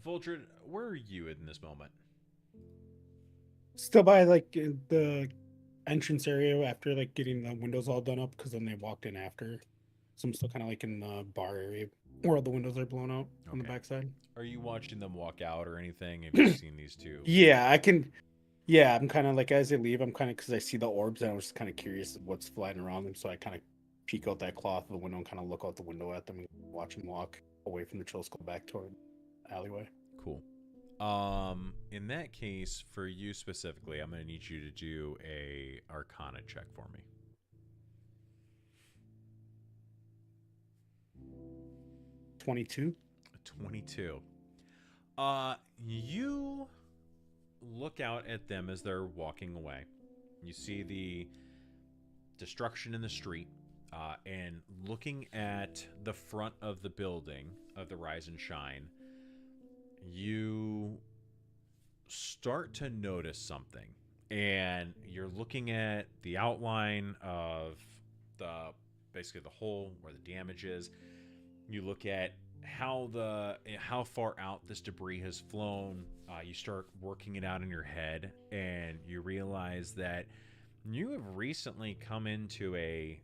Voldred, where are you in this moment? Still by like the entrance area after like getting the windows all done up, because then they walked in after. So I'm still kind of like in the bar area where all the windows are blown out on the Okay. backside. Are you watching them walk out or anything? Have you seen these 2? Yeah, I can. Yeah, I'm kind of like, as they leave, I'm kind of, because I see the orbs and I was just kind of curious of what's flying around them. So I kind of peek out that cloth of the window and kind of look out the window at them and watch them walk away from the Trollskull back toward the alleyway. Cool. In that case, for you specifically, I'm going to need you to do a Arcana check for me. 22. 22. You look out at them as they're walking away. You see the destruction in the street, and looking at the front of the building of the Rise and Shine, you start to notice something. And you're looking at the outline of basically the hole where the damage is. You look at how far out this debris has flown. You start working it out in your head, and you realize that you have recently come into a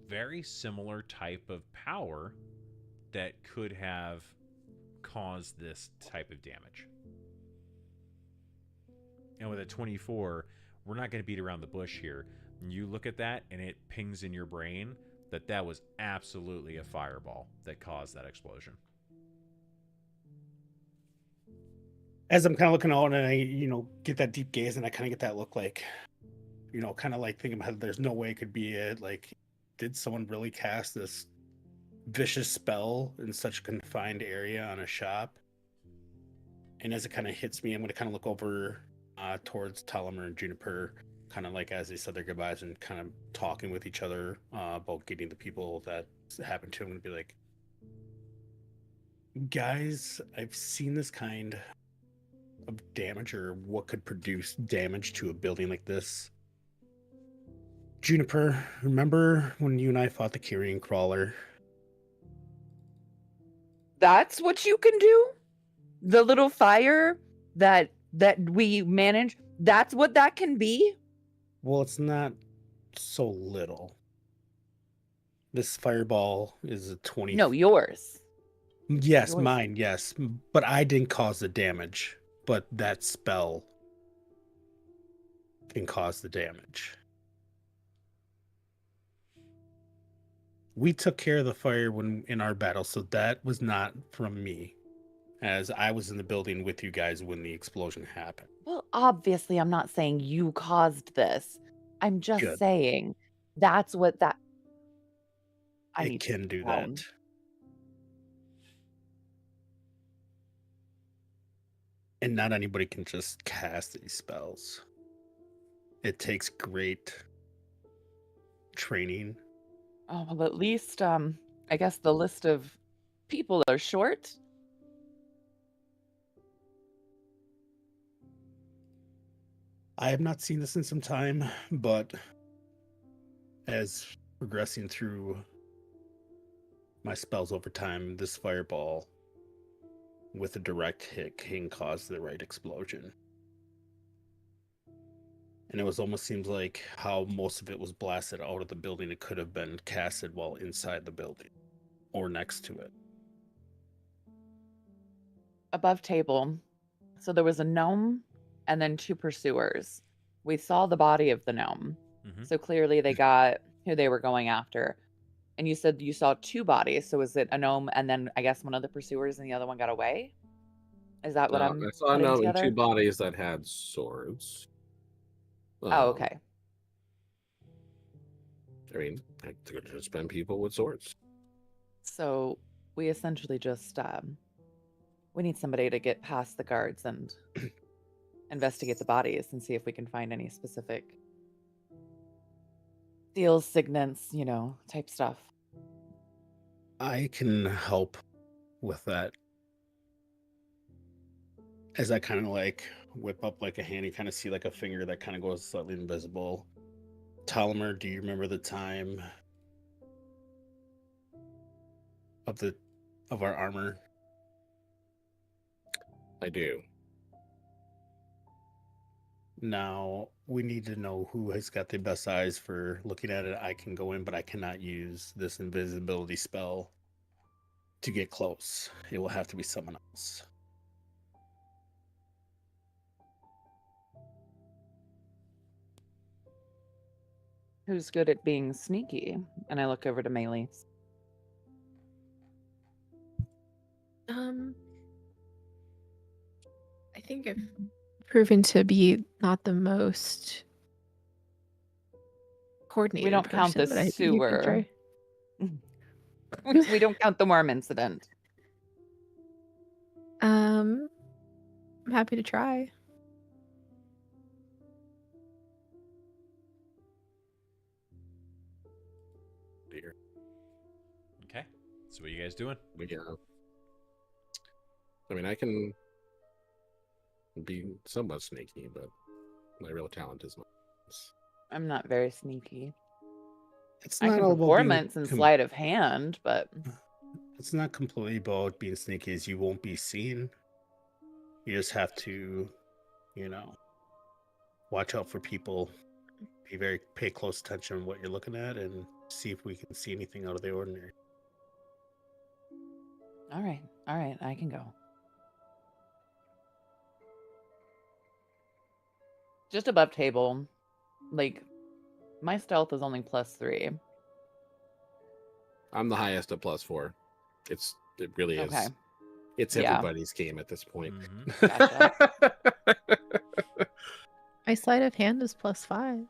very similar type of power that could have caused this type of damage. And with a 24, we're not going to beat around the bush here. You look at that, and it pings in your brain that was absolutely a fireball that caused that explosion. As I'm kind of looking out and I, get that deep gaze and I kind of get that look like, kind of like thinking about there's no way it could be it. Like, did someone really cast this vicious spell in such a confined area on a shop? And as it kind of hits me, I'm going to kind of look over towards Ptolemy and Juniper, kind of like as they said their goodbyes and kind of talking with each other about getting the people that happened to them, and be like, guys, I've seen this kind of damage, or what could produce damage to a building like this. Juniper, remember when you and I fought the Kyrian crawler? That's what you can do? The little fire that we manage, that's what that can be? Well, it's not so little. This fireball is a 20. No, yours. Yes, yours. mine, yes. But I didn't cause the damage. But that spell can cause the damage. We took care of the fire when in our battle, so that was not from me. As I was in the building with you guys when the explosion happened. Well, obviously, I'm not saying you caused this. I'm just Good. saying that's what that. I It need to can sit do down. that. And not anybody can just cast these spells. It takes great training. Oh, well, at least I guess the list of people are short. I have not seen this in some time, but as progressing through my spells over time, this fireball with a direct hit can cause the right explosion. And it was almost seems like how most of it was blasted out of the building. It could have been casted while inside the building or next to it. Above table. So there was a gnome and then 2 pursuers. We saw the body of the gnome. Mhm. So clearly they got who they were going after. And you said you saw 2 bodies. So was it a gnome and then I guess one of the pursuers and the other one got away? Is that what I'm I saw a putting gnome in together? 2 bodies that had swords. Oh, okay. I mean, it could have just been people with swords. So we essentially just we need somebody to get past the guards and investigate the bodies and see if we can find any specific seals, signets, type stuff. I can help with that. As I kind of like whip up like a hand, you kind of see like a finger that kind of goes slightly invisible. Talamer, do you remember the time of our armor? I do. Now we need to know who has got the best eyes for looking at it. I can go in, but I cannot use this invisibility spell to get close. It will have to be someone else. Who's good at being sneaky? And I look over to Melee. I think I've proven to be not the most coordinated. We don't count the person, but I think you can sewer. try. We don't count the worm incident. I'm happy to try. Dear. Okay. So what are you guys doing? Yeah. I mean, I can be somewhat sneaky, but my real talent is not. I'm not very sneaky. It's I not can all about performance and sleight of hand, but It's not completely about being sneaky, as you won't be seen. You just have to, watch out for people. Pay close attention to what you're looking at, and see if we can see anything out of the ordinary. all right, I can go. Just above table, like my stealth is only +3. I'm the highest at +4. It really is. Okay. It's Yeah. everybody's game at this point. Gotcha. My sleight of hand is +5.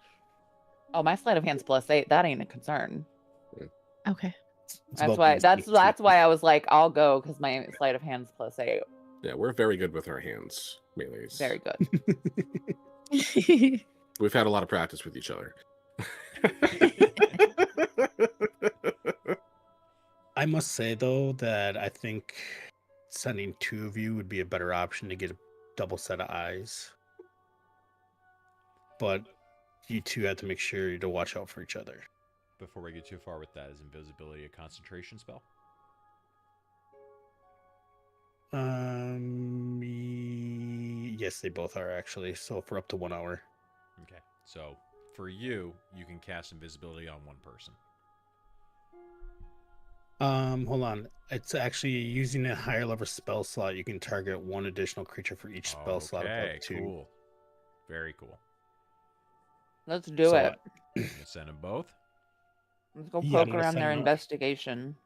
Oh, my sleight of hand's +8. That ain't a concern. Okay. It's That's about why. being That's sneaky. why I was like, I'll go because my sleight of hand's +8. Yeah, we're very good with our hands, Melees. Very good. We've had a lot of practice with each other. I must say, though, that I think sending 2 of you would be a better option to get a double set of eyes. But you 2 have to make sure to watch out for each other. Before we get too far with that, is invisibility a concentration spell? Yes, they both are, actually. So for up to 1 hour. Okay. So for you, you can cast invisibility on one person. Hold on. It's actually using a higher level spell slot. You can target one additional creature for each spell slot above Okay, 2. cool. Very cool. Let's do So, it. You gonna send them both? Let's go Yeah, I'm poke gonna around send their them up. investigation.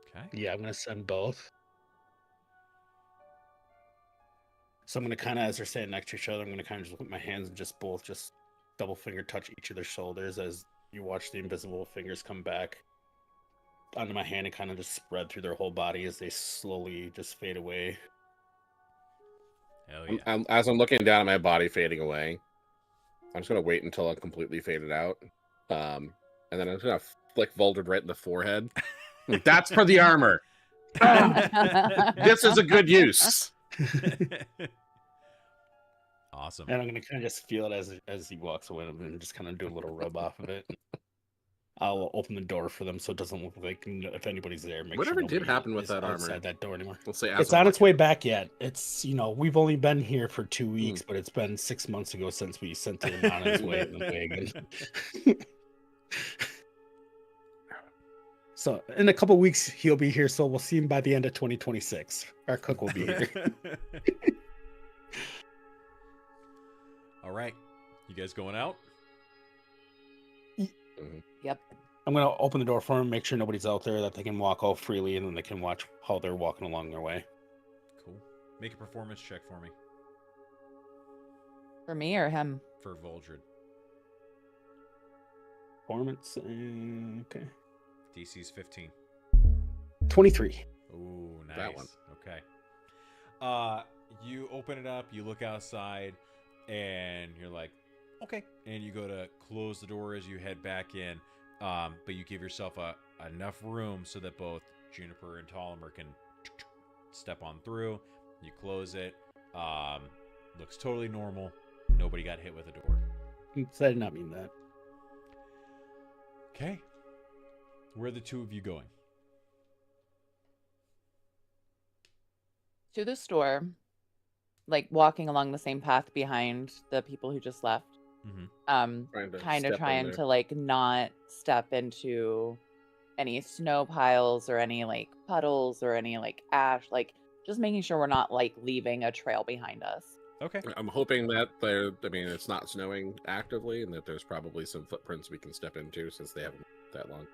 Okay. Yeah, I'm gonna send both. So I'm gonna kind of, as they're standing next to each other, I'm gonna kind of just put my hands and just both just double finger touch each of their shoulders as you watch the invisible fingers come back onto my hand and kind of just spread through their whole body as they slowly just fade away. Hell yeah. As I'm looking down at my body fading away, I'm just gonna wait until I'm completely faded out, and then I'm just gonna flick Voldred right in the forehead. That's for the armor. This is a good use. Awesome. And I'm gonna kind of just feel it as he walks away and just kind of do a little rub off of it. I'll open the door for them so it doesn't look like if anybody's there. Make Whatever sure did nobody happen with is that armor? outside that door anymore. Let's say It's I'm on its walking- way back yet. It's we've only been here for 2 weeks, but it's been 6 months ago since we sent it on its way in the wagon. So in a couple weeks he'll be here. So we'll see him by the end of 2026. Our cook will be here. All right. You guys going out? Yep. I'm gonna open the door for him, make sure nobody's out there, that they can walk out freely, and then they can watch how they're walking along their way. Cool. Make a performance check for me. For me or him? For Voldred. Performance, okay. DC's 15. 23. Ooh, nice. That one. Okay. You open it up, you look outside, and you're like, okay. And you go to close the door as you head back in. But you give yourself enough room so that both Juniper and Tolimer can step on through. You close it. Looks totally normal. Nobody got hit with a door. I did not mean that. Okay. Where are the two of you going? To the store, like walking along the same path behind the people who just left. Trying Kind of step in trying there. to like not step into any snow piles or any like puddles or any like ash, like just making sure we're not like leaving a trail behind us. Okay. I'm hoping that it's not snowing actively, and that there's probably some footprints we can step into since they haven't that long.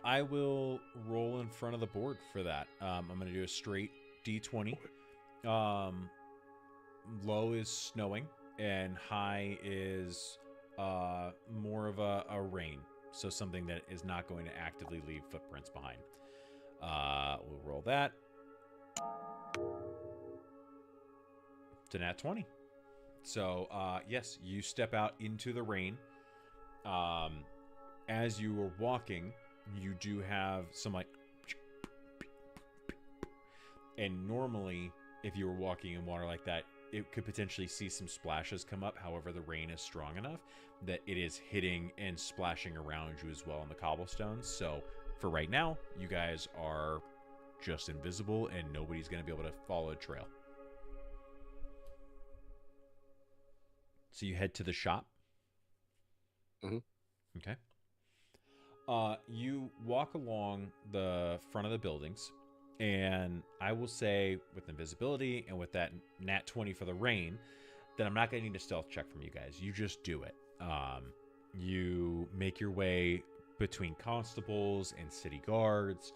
I will roll in front of the board for that. I'm going to do a straight D20. Low is snowing, and high is more of a rain. So something that is not going to actively leave footprints behind. We'll roll that. It's a nat 20. So, yes, you step out into the rain. As you are walking, you do have some like... And normally, if you were walking in water like that, it could potentially see some splashes come up. However, the rain is strong enough that it is hitting and splashing around you as well on the cobblestones. So for right now, you guys are just invisible and nobody's going to be able to follow a trail. So you head to the shop. Mm-hmm. Okay. You walk along the front of the buildings. And I will say, with invisibility and with that nat 20 for the rain, that I'm not going to need a stealth check from you guys. You just do it. You make your way between constables and city guards.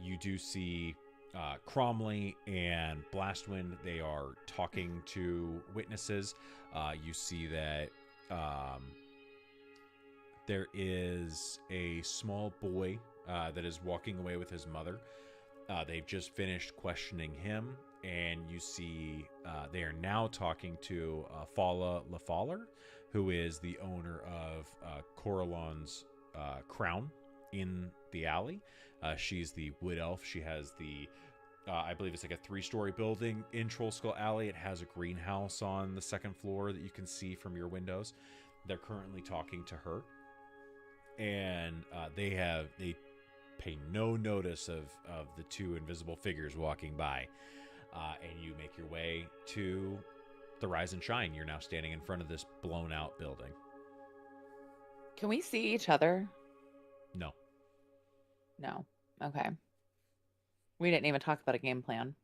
You do see Cromley and Blastwind. They are talking to witnesses. You see that there is a small boy that is walking away with his mother. They've just finished questioning him, and you see they are now talking to Fala Lafaller, who is the owner of Coralon's crown in the alley. She's the wood elf. She has the, I believe it's like a 3-story building in Trollskull Alley. It has a greenhouse on the 2nd floor that you can see from your windows. They're currently talking to her, and they pay no notice of the two invisible figures walking by, and you make your way to the Rise and Shine. You're now standing in front of this blown out building. Can we see each other? No. No. Okay. We didn't even talk about a game plan.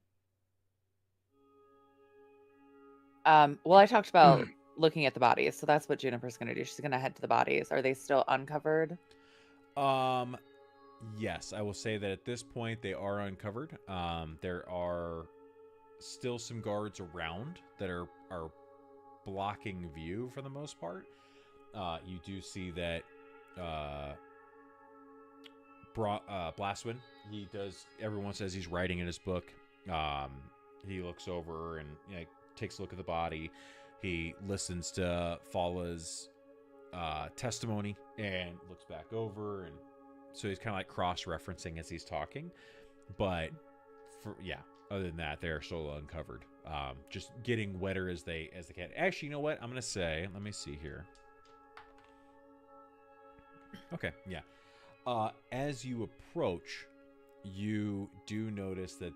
Well, I talked about looking at the bodies, so that's what Juniper's gonna do. She's gonna head to the bodies. Are they still uncovered? Yes, I will say that at this point they are uncovered. There are still some guards around that are blocking view for the most part. You do see that Blastwin, he does every once as he's writing in his book. He looks over and takes a look at the body. He listens to Fala's testimony and looks back over, and so he's kind of like cross-referencing as he's talking. But other than that, they're still uncovered. Just getting wetter as they can. Actually, you know what? I'm gonna say, let me see here. Okay, yeah. As you approach, you do notice that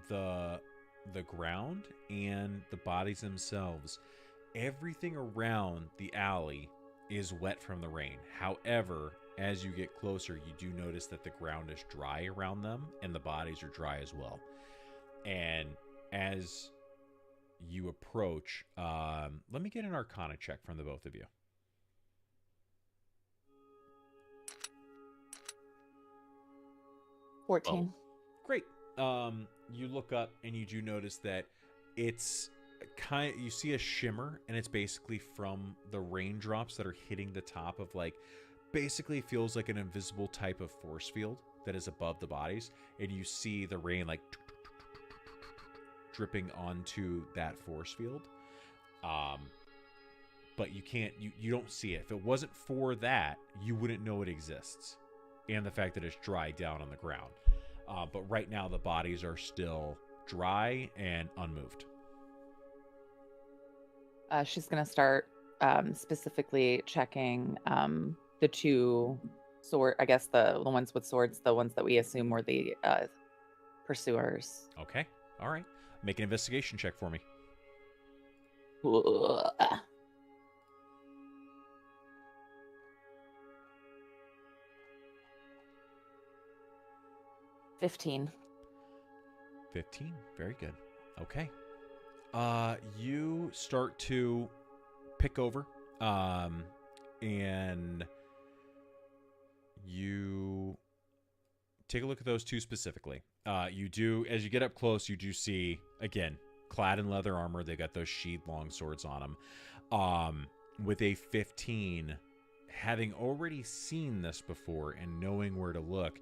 the ground and the bodies themselves, everything around the alley is wet from the rain. However, as you get closer, you do notice that the ground is dry around them and the bodies are dry as well. And as you approach, let me get an Arcana check from the both of you. 14. Great. You look up and you do notice that it's you see a shimmer, and it's basically from the raindrops that are hitting the top of basically feels like an invisible type of force field that is above the bodies, and you see the rain dripping onto that force field. But you don't see it. If it wasn't for that, you wouldn't know it exists, and the fact that it's dry down on the ground. But right now the bodies are still dry and unmoved. She's gonna start specifically checking the two I guess the ones with swords, the ones that we assume were the pursuers. Okay. All right. Make an investigation check for me. 15. 15. Very good. Okay. You start to pick over, and you take a look at those two specifically. You do, as you get up close, you do see, again, clad in leather armor. They got those sheathed long swords on them. With a 15, having already seen this before and knowing where to look,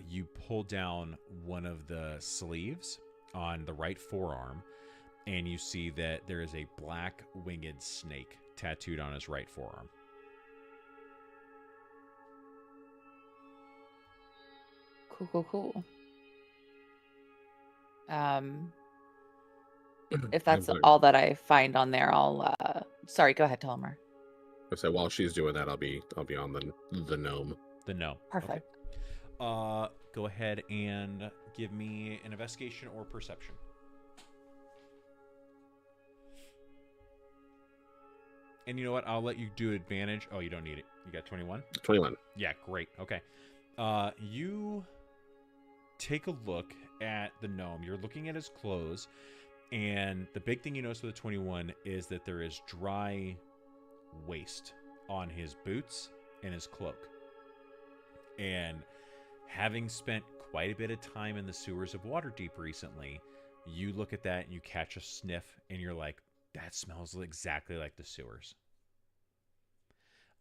you pull down one of the sleeves on the right forearm, and you see that there is a black winged snake tattooed on his right forearm. Cool. If that's all that I find on there, I'll sorry, go ahead, Telmer. So while she's doing that, I'll be on the gnome. The gnome. Perfect. Okay. Go ahead and give me an investigation or perception. And you know what? I'll let you do advantage. Oh, you don't need it. You got 21? 21. Yeah, great. Okay. You take a look at the gnome. You're looking at his clothes, and the big thing you notice with the 21 is that there is dry waste on his boots and his cloak. And having spent quite a bit of time in the sewers of Waterdeep recently, you look at that and you catch a sniff, and you're like, that smells exactly like the sewers.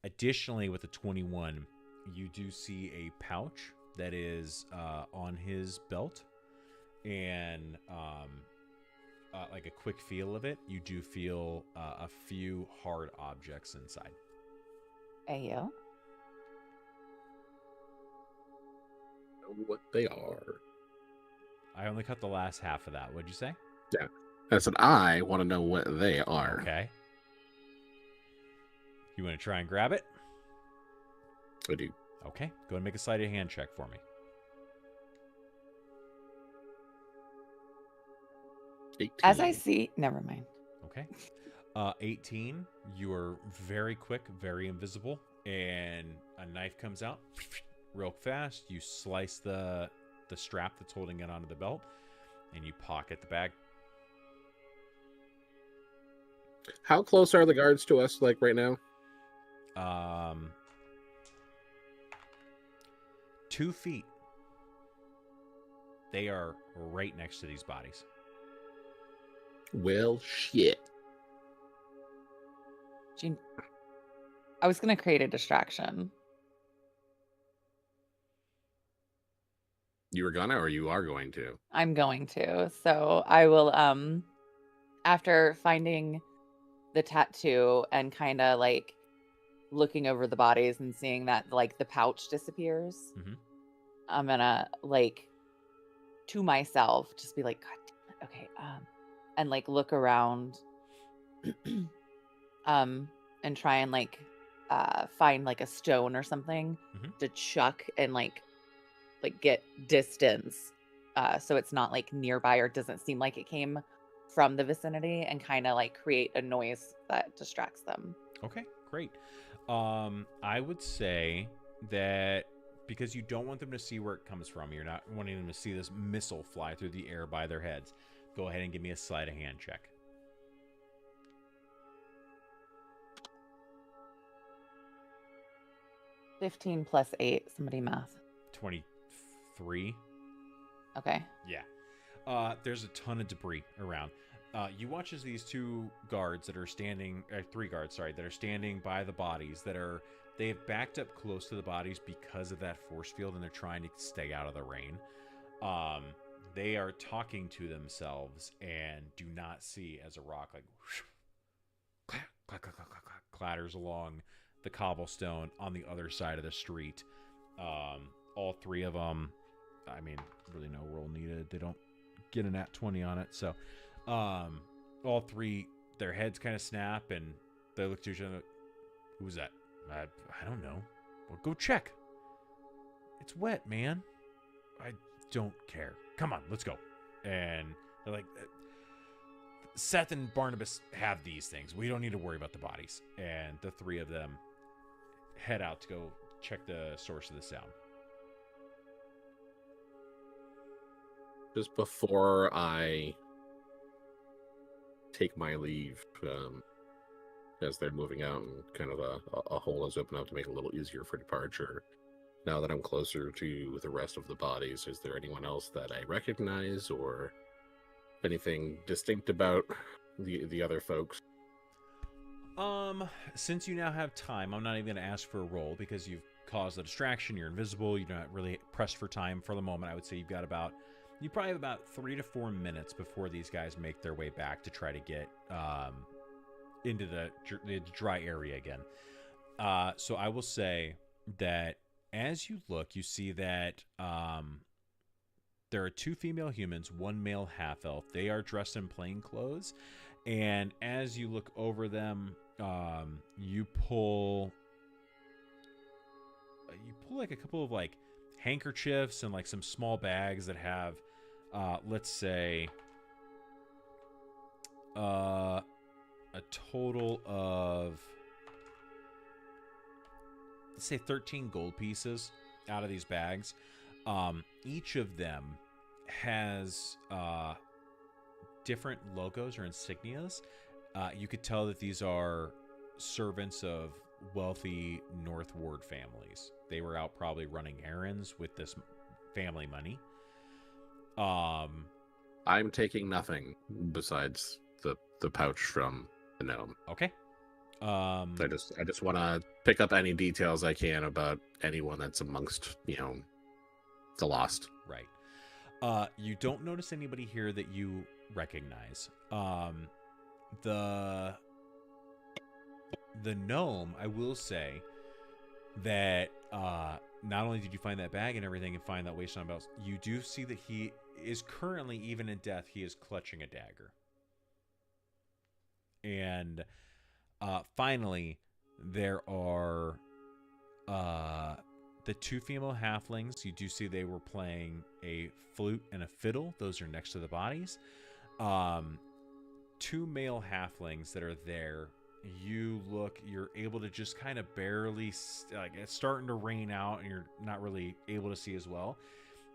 Additionally, with the 21, you do see a pouch that is on his belt, and like a quick feel of it, you do feel a few hard objects inside. Ayo. Know what they are. I only cut the last half of that. What'd you say? Yeah. I said I want to know what they are. Okay. You want to try and grab it? I do. Okay. Go and make a sleight of hand check for me. 18. As I see, never mind. Okay. 18, you are very quick, very invisible, and a knife comes out, real fast. You slice the strap that's holding it onto the belt, and you pocket the bag. How close are the guards to us, like right now? 2 feet. They are right next to these bodies. Well, shit. Gene, I was gonna create a distraction. You were gonna, or you are going to? I'm going to. So I will after finding the tattoo and kind of like looking over the bodies and seeing that like the pouch disappears, Mhm. I'm gonna like to myself just be like, God damn it, okay, and like look around and try and like find like a stone or something Mhm. to chuck and like get distance so it's not like nearby or doesn't seem like it came from the vicinity, and kind of like create a noise that distracts them. Okay, great. I would say that because you don't want them to see where it comes from, you're not wanting them to see this missile fly through the air by their heads. Go ahead and give me a sleight of hand check. 15 plus 8. Somebody math. 23. Okay. Yeah. There's a ton of debris around. You watch as these 2 guards that are standing, 3 guards, sorry, that are standing by the bodies they have backed up close to the bodies because of that force field, and they're trying to stay out of the rain. They are talking to themselves and do not see as a rock like whoosh, clack, clack, clack, clack, clack, clack, clatters along the cobblestone on the other side of the street. All 3 of them, I mean, really no roll needed. They don't get a nat 20 on it. So all 3, their heads kind of snap and they look to each other. Who's that? I don't know. Well, go check. It's wet, man. I don't care. Come on, let's go. And they're like, Seth and Barnabas have these things. We don't need to worry about the bodies. And the 3 of them head out to go check the source of the sound. Just before I take my leave, as they're moving out and kind of a hole is open up to make it a little easier for departure. Now that I'm closer to the rest of the bodies, is there anyone else that I recognize or anything distinct about the other folks? Since you now have time, I'm not even going to ask for a roll because you've caused a distraction. You're invisible. You're not really pressed for time for the moment. I would say you probably have about 3 to 4 minutes before these guys make their way back to try to get into the dry area again. So I will say that as you look, you see that there are 2 female humans, 1 male half-elf. They are dressed in plain clothes. And as you look over them, you pull like a couple of like handkerchiefs and like some small bags that have, let's say, a total of, let's say 13 gold pieces out of these bags. Each of them has different logos or insignias. You could tell that these are servants of wealthy North Ward families. They were out probably running errands with this family money. I'm taking nothing besides the pouch from the gnome. Okay. I just want to pick up any details I can about anyone that's amongst, the lost. Right. You don't notice anybody here that you recognize. The gnome, I will say that not only did you find that bag and everything and find that waist on belts, you do see that he is currently, even in death, he is clutching a dagger. And finally, there are the 2 female halflings. You do see they were playing a flute and a fiddle. Those are next to the bodies. 2 male halflings that are there you look, you're able to just kind of barely, like it's starting to rain out and you're not really able to see as well.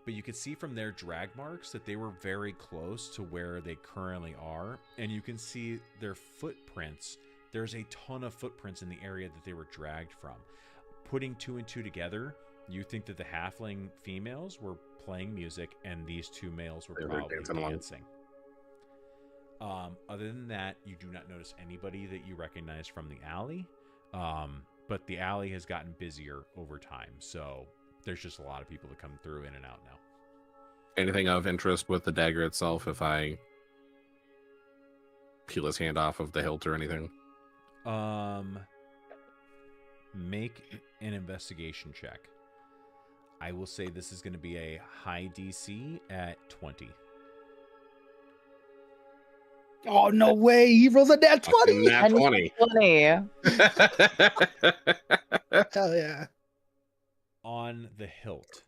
But you can see from their drag marks that they were very close to where they currently are. And you can see their footprints. There's a ton of footprints in the area that they were dragged from. Putting two and two together, you think that the halfling females were playing music and these two males were They were probably dancing along. dancing. Other than that, you do not notice anybody that you recognize from the alley. But the alley has gotten busier over time. So there's just a lot of people that come through in and out now. Anything of interest with the dagger itself if I peel his hand off of the hilt or anything? Make an investigation check. I will say this is going to be a high DC at 20. Oh, no way. He rolls a nat 20. Nat 20. 20. Hell yeah. On the hilt,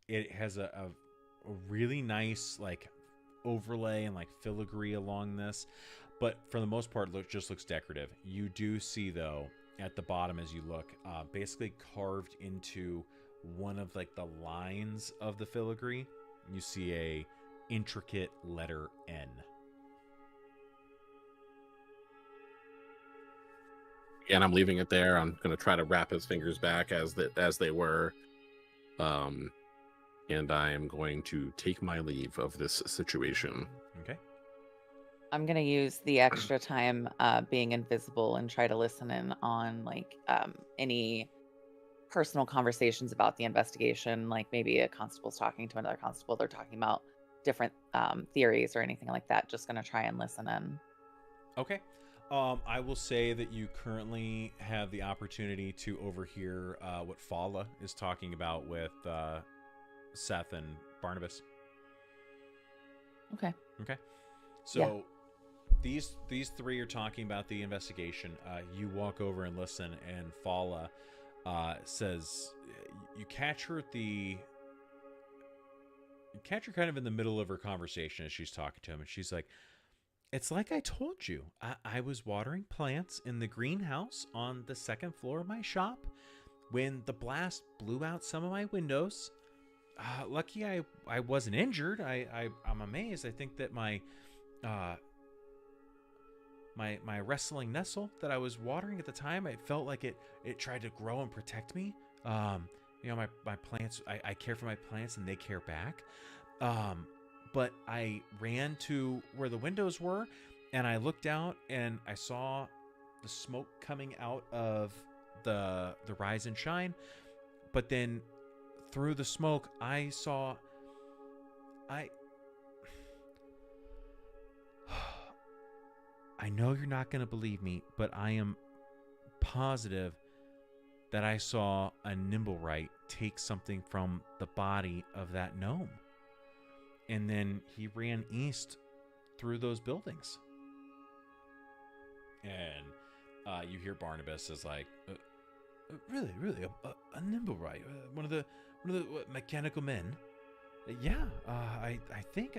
it has a really nice like overlay and like filigree along this, but for the most part just looks decorative. You do see though at the bottom as you look, basically carved into one of like the lines of the filigree, you see a intricate letter N. And I'm leaving it there. I'm going to try to wrap his fingers back as they were. And I am going to take my leave of this situation. Okay. I'm gonna use the extra time being invisible and try to listen in on like any personal conversations about the investigation. Like maybe a constable's talking to another constable. They're talking about different theories or anything like that. Just gonna try and listen in. Okay. I will say that you currently have the opportunity to overhear what Fala is talking about with Seth and Barnabas. Okay. Okay. So these three are talking about the investigation. You walk over and listen, and Fala says you catch her kind of in the middle of her conversation as she's talking to him, and she's like, "It's like I told you. I was watering plants in the greenhouse on the second floor of my shop when the blast blew out some of my windows. Lucky I wasn't injured. I'm amazed. I think that my wrestling nestle that I was watering at the time, I felt like it tried to grow and protect me. My plants, I care for my plants and they care back. But I ran to where the windows were and I looked out and I saw the smoke coming out of the rise and shine. But then through the smoke, I know you're not going to believe me, but I am positive that I saw a Nimblewright take something from the body of that gnome. And then he ran east through those buildings." And you hear Barnabas is like, really, a Nimblewright, one of the mechanical men. Yeah, I think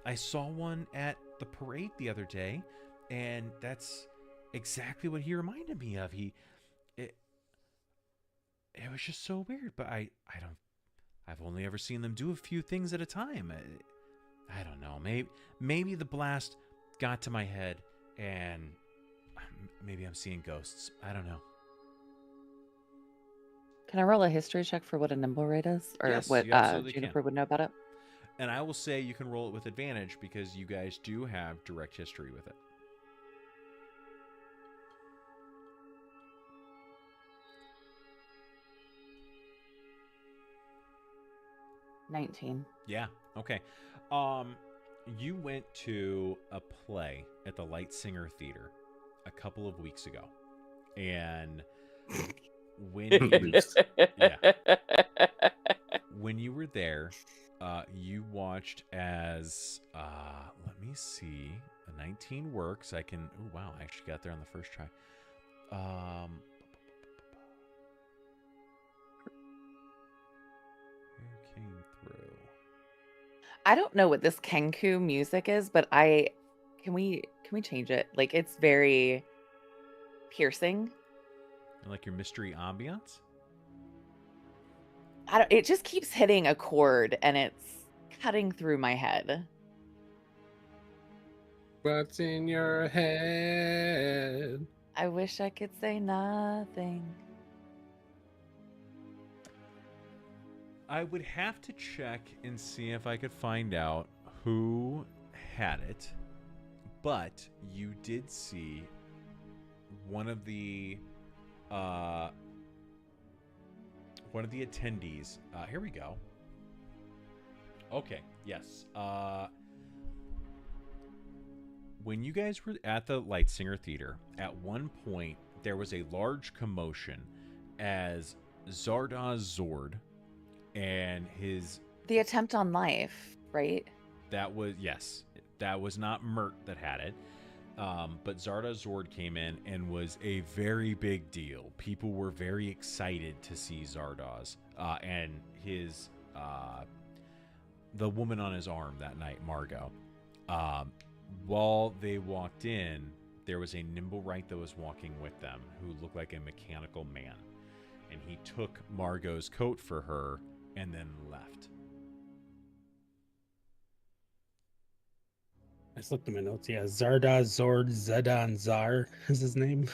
I saw one at the parade the other day, and that's exactly what he reminded me of. It was just so weird, but I've only ever seen them do a few things at a time. I don't know. Maybe the blast got to my head, and maybe I'm seeing ghosts. I don't know. Can I roll a history check for what a Nimblewright is, or Yes, what you absolutely Juniper can. would know about it? And I will say you can roll it with advantage because you guys do have direct history with it. $19. Yeah. Okay. You went to a play at the Light Singer Theater a couple of weeks ago, and when when you were there, you watched as let me see, a 19 works. I can. Oh wow! I actually got there on the first try. Who came through? I don't know what this Kenku music is, but can we Can we change it? Like, it's very piercing. Like your mystery ambiance? It just keeps hitting a chord, and it's cutting through my head. What's in your head? I wish I could say nothing. I would have to check and see if I could find out who had it, but you did see one of the attendees. Here we go. Okay, yes. When you guys were at the Lightsinger Theater, at one point there was a large commotion as Zardoz Zord and his... The attempt on life, right? That was, yes. That was not Mert that had it. But Zardoz Zord came in and was a very big deal. People were very excited to see Zardoz. And his... the woman on his arm that night, Margot. While they walked in, there was a nimble right that was walking with them who looked like a mechanical man. And he took Margot's coat for her and then left. I just looked at my notes. Yeah, Zardoz Zord Zedan Zar is his name.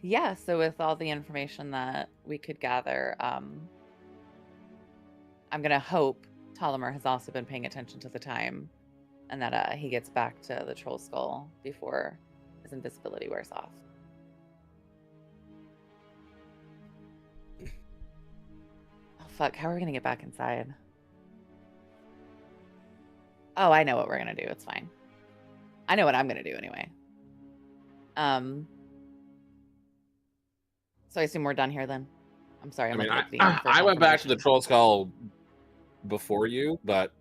Yeah, so with all the information that we could gather, I'm going to hope Ptolemy has also been paying attention to the time and that he gets back to the Trollskull before his invisibility wears off. Oh, fuck. How are we going to get back inside? Oh, I know what we're going to do. It's fine. I know what I'm going to do anyway. So I assume we're done here then? I'm sorry. I went back to the Trollskull before you, but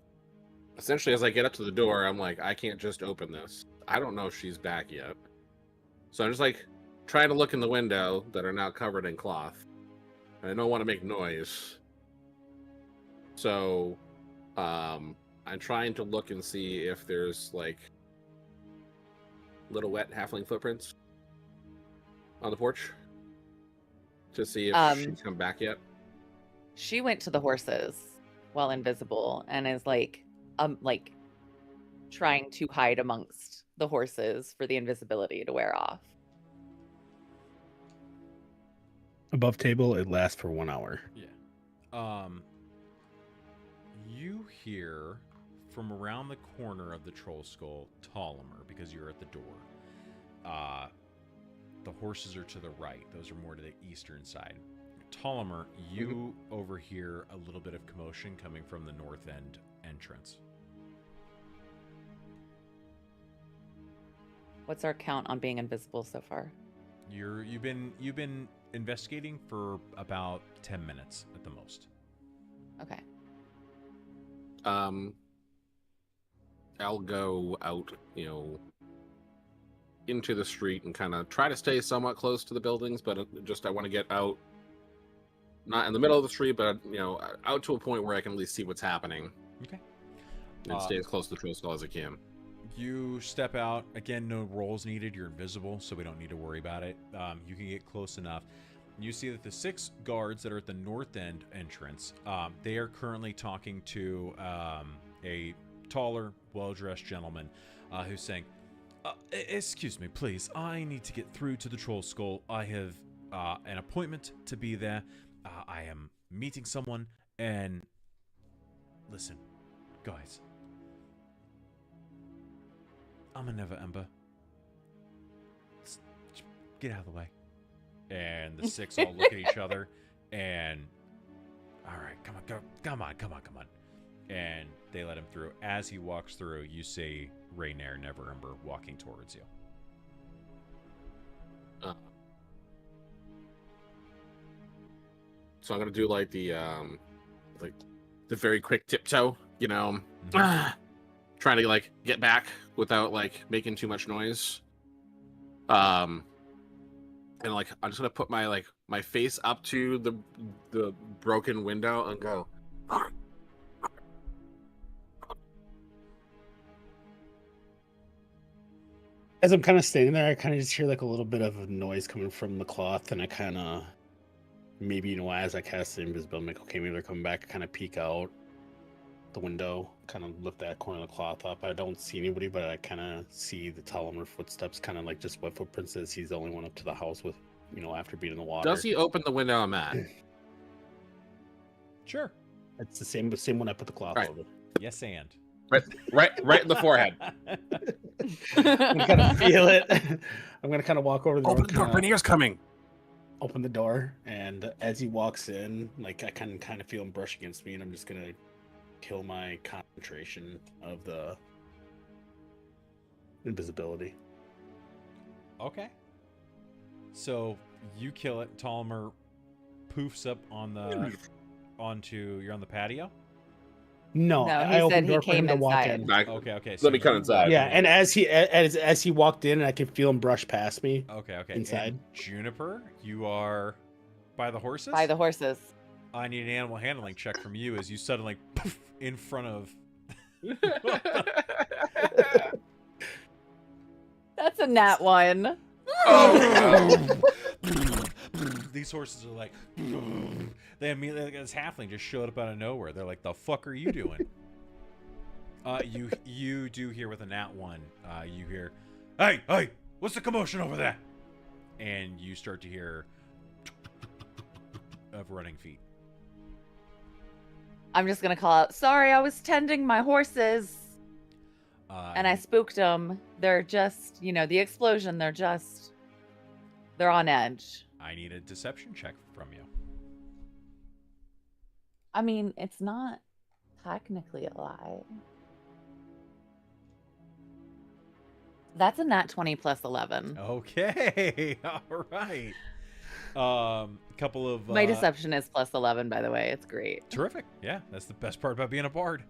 essentially as I get up to the door, I'm like, I can't just open this. I don't know if she's back yet. So I'm just like trying to look in the window that are now covered in cloth. And I don't want to make noise. So I'm trying to look and see if there's like little wet halfling footprints on the porch to see if she's come back yet. She went to the horses while invisible and is like trying to hide amongst the horses for the invisibility to wear off. Above table, it lasts for 1 hour. Yeah. You hear from around the corner of the Trollskull, Ptolemy, because you're at the door. The horses are to the right. Those are more to the eastern side. Ptolemy, you overhear a little bit of commotion coming from the north end entrance. What's our count on being invisible so far? You've been investigating for about 10 minutes at the most. Okay. I'll go out, into the street and kind of try to stay somewhat close to the buildings, but I want to get out, not in the middle of the street, but out to a point where I can at least see what's happening. Okay. And stay as close to the Trollskull as I can. You step out. Again, no rolls needed. You're invisible, so we don't need to worry about it. You can get close enough. You see that the 6 guards that are at the north end entrance, they are currently talking to a taller, well-dressed gentleman who's saying, excuse me, please. I need to get through to the Trollskull. I have an appointment to be there. I am meeting someone, and listen, guys. I'm a Never Ember. Just get out of the way. And the 6 all look at each other, and all right, come on. And they let him through. As he walks through, you see Raynair Never Ember walking towards you. So I'm gonna do like the very quick tiptoe, trying to get back without making too much noise. And I'm just gonna put my face up to the broken window and go. As I'm kind of standing there, I kind of just hear like a little bit of a noise coming from the cloth, and I kind of maybe as I cast the invisibility, I'm like, okay, maybe they're coming back. I kind of peek out the window, kind of lift that corner of the cloth up. I don't see anybody, but I kind of see the Talamer footsteps, kind of like just what footprints is. He's the only one up to the house with, after being in the water. Does he open the window I'm at? Sure. It's the same one I put the cloth Right. over. Yes, and. Right in the forehead. I'm gonna feel it. I'm gonna kind of walk over the door. Open the door. Rainier's coming. Open the door, and as he walks in, like I can kind of feel him brush against me, and I'm just gonna kill my concentration of the invisibility. Okay. So you kill it. Tollimer poofs up on the you're on the patio. No, No, he I opened said the he door for him came to walk inside. in. Okay. Let me you- cut inside. Yeah, and as he walked in, I could feel him brush past me. Okay. Inside. And Juniper, you are by the horses. By the horses. I need an animal handling check from you as you suddenly poof in front of. That's a nat one. Oh, These horses are like, they immediately, like, this halfling just showed up out of nowhere. They're like, the fuck are you doing? You do hear with a nat one. You hear, hey, what's the commotion over there? And you start to hear of running feet. I'm just gonna call out, sorry, I was tending my horses. And I spooked them. They're just, the explosion, they're on edge. I need a deception check from you. I mean, it's not technically a lie. That's a nat 20 plus 11. Okay, all right. Couple of My deception is plus 11, by the way. It's great. terrific. Yeah, that's the best part about being a bard.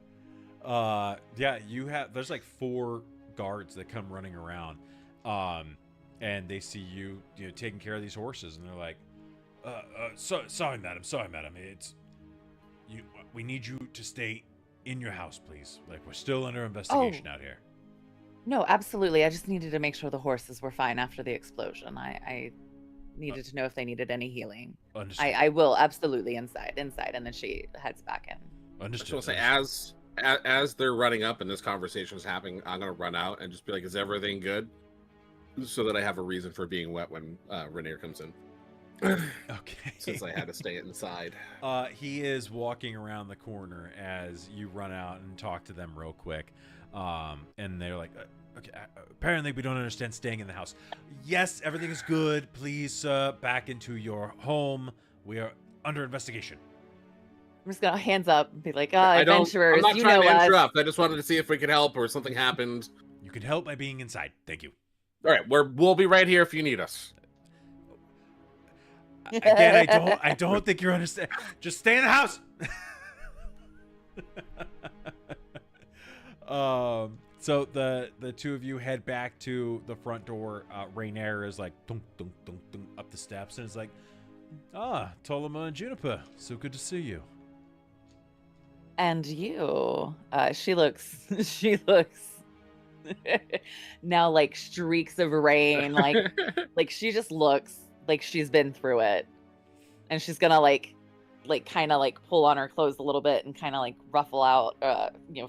There's like 4 guards that come running around, and they see you taking care of these horses, and they're like, sorry madam, we need you to stay in your house, please. Like, we're still under investigation out here. No, absolutely. I just needed to make sure the horses were fine after the explosion. I needed to know if they needed any healing. Understood. I will absolutely inside, and then she heads back in. I Understood. just want to say, as they're running up and this conversation is happening, I'm gonna run out and just be like, "Is everything good?" So that I have a reason for being wet when Rainier comes in. Okay. Since I had to stay inside. He is walking around the corner as you run out and talk to them real quick. And they're like, okay, apparently we don't understand staying in the house. Yes, everything is good. Please, back into your home. We are under investigation. I'm just gonna hands up and be like, I'm adventurers, not you trying know to us. interrupt. I just wanted to see if we could help or something happened. You can help by being inside. Thank you. All right, we'll be right here if you need us. Again, I don't think you're understand. Just stay in the house. So the two of you head back to the front door. Rainier is like dunk, dunk, dunk, dunk, up the steps, and it's like, Tolima and Juniper, so good to see you. And you, she looks now like streaks of rain, like she just looks like she's been through it, and she's gonna like kind of like pull on her clothes a little bit and kind of like ruffle out,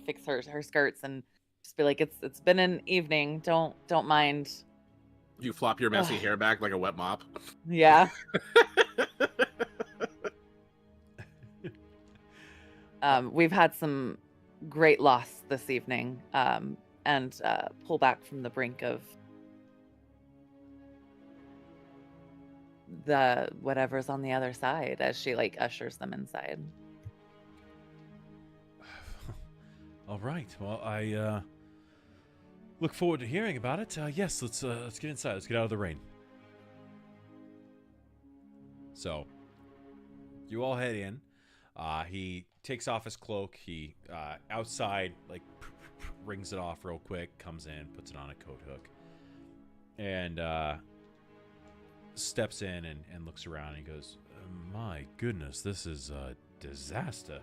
fix her skirts and just be like, it's been an evening. Don't mind. You flop your messy hair back like a wet mop. Yeah. We've had some great loss this evening, and pull back from the brink of the whatever's on the other side as she like ushers them inside. All right. Well, I look forward to hearing about it. Yes, let's get inside. Let's get out of the rain. So, you all head in. He takes off his cloak. He outside like rings it off real quick. Comes in, puts it on a coat hook, and steps in and looks around. And he goes, "My goodness, this is a disaster.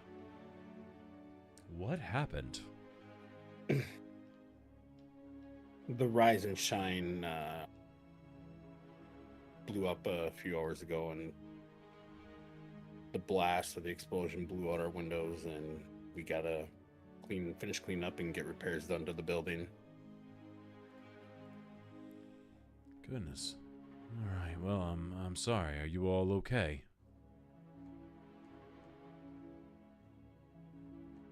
What happened?" The Rise and Shine blew up a few hours ago, and the blast of the explosion blew out our windows, and we gotta finish cleaning up and get repairs done to the building. Goodness. All right. Well, I'm sorry. Are you all okay?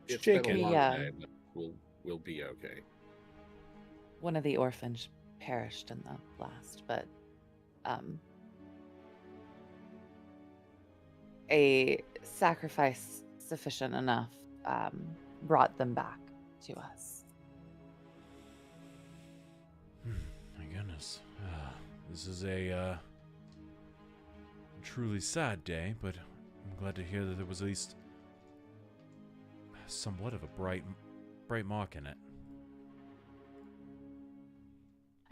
It's Jake, been a long Yeah. day, but we'll be okay. One of the orphans perished in the blast, but a sacrifice sufficient enough brought them back to us. My goodness. This is a truly sad day, but I'm glad to hear that there was at least somewhat of a bright mark in it.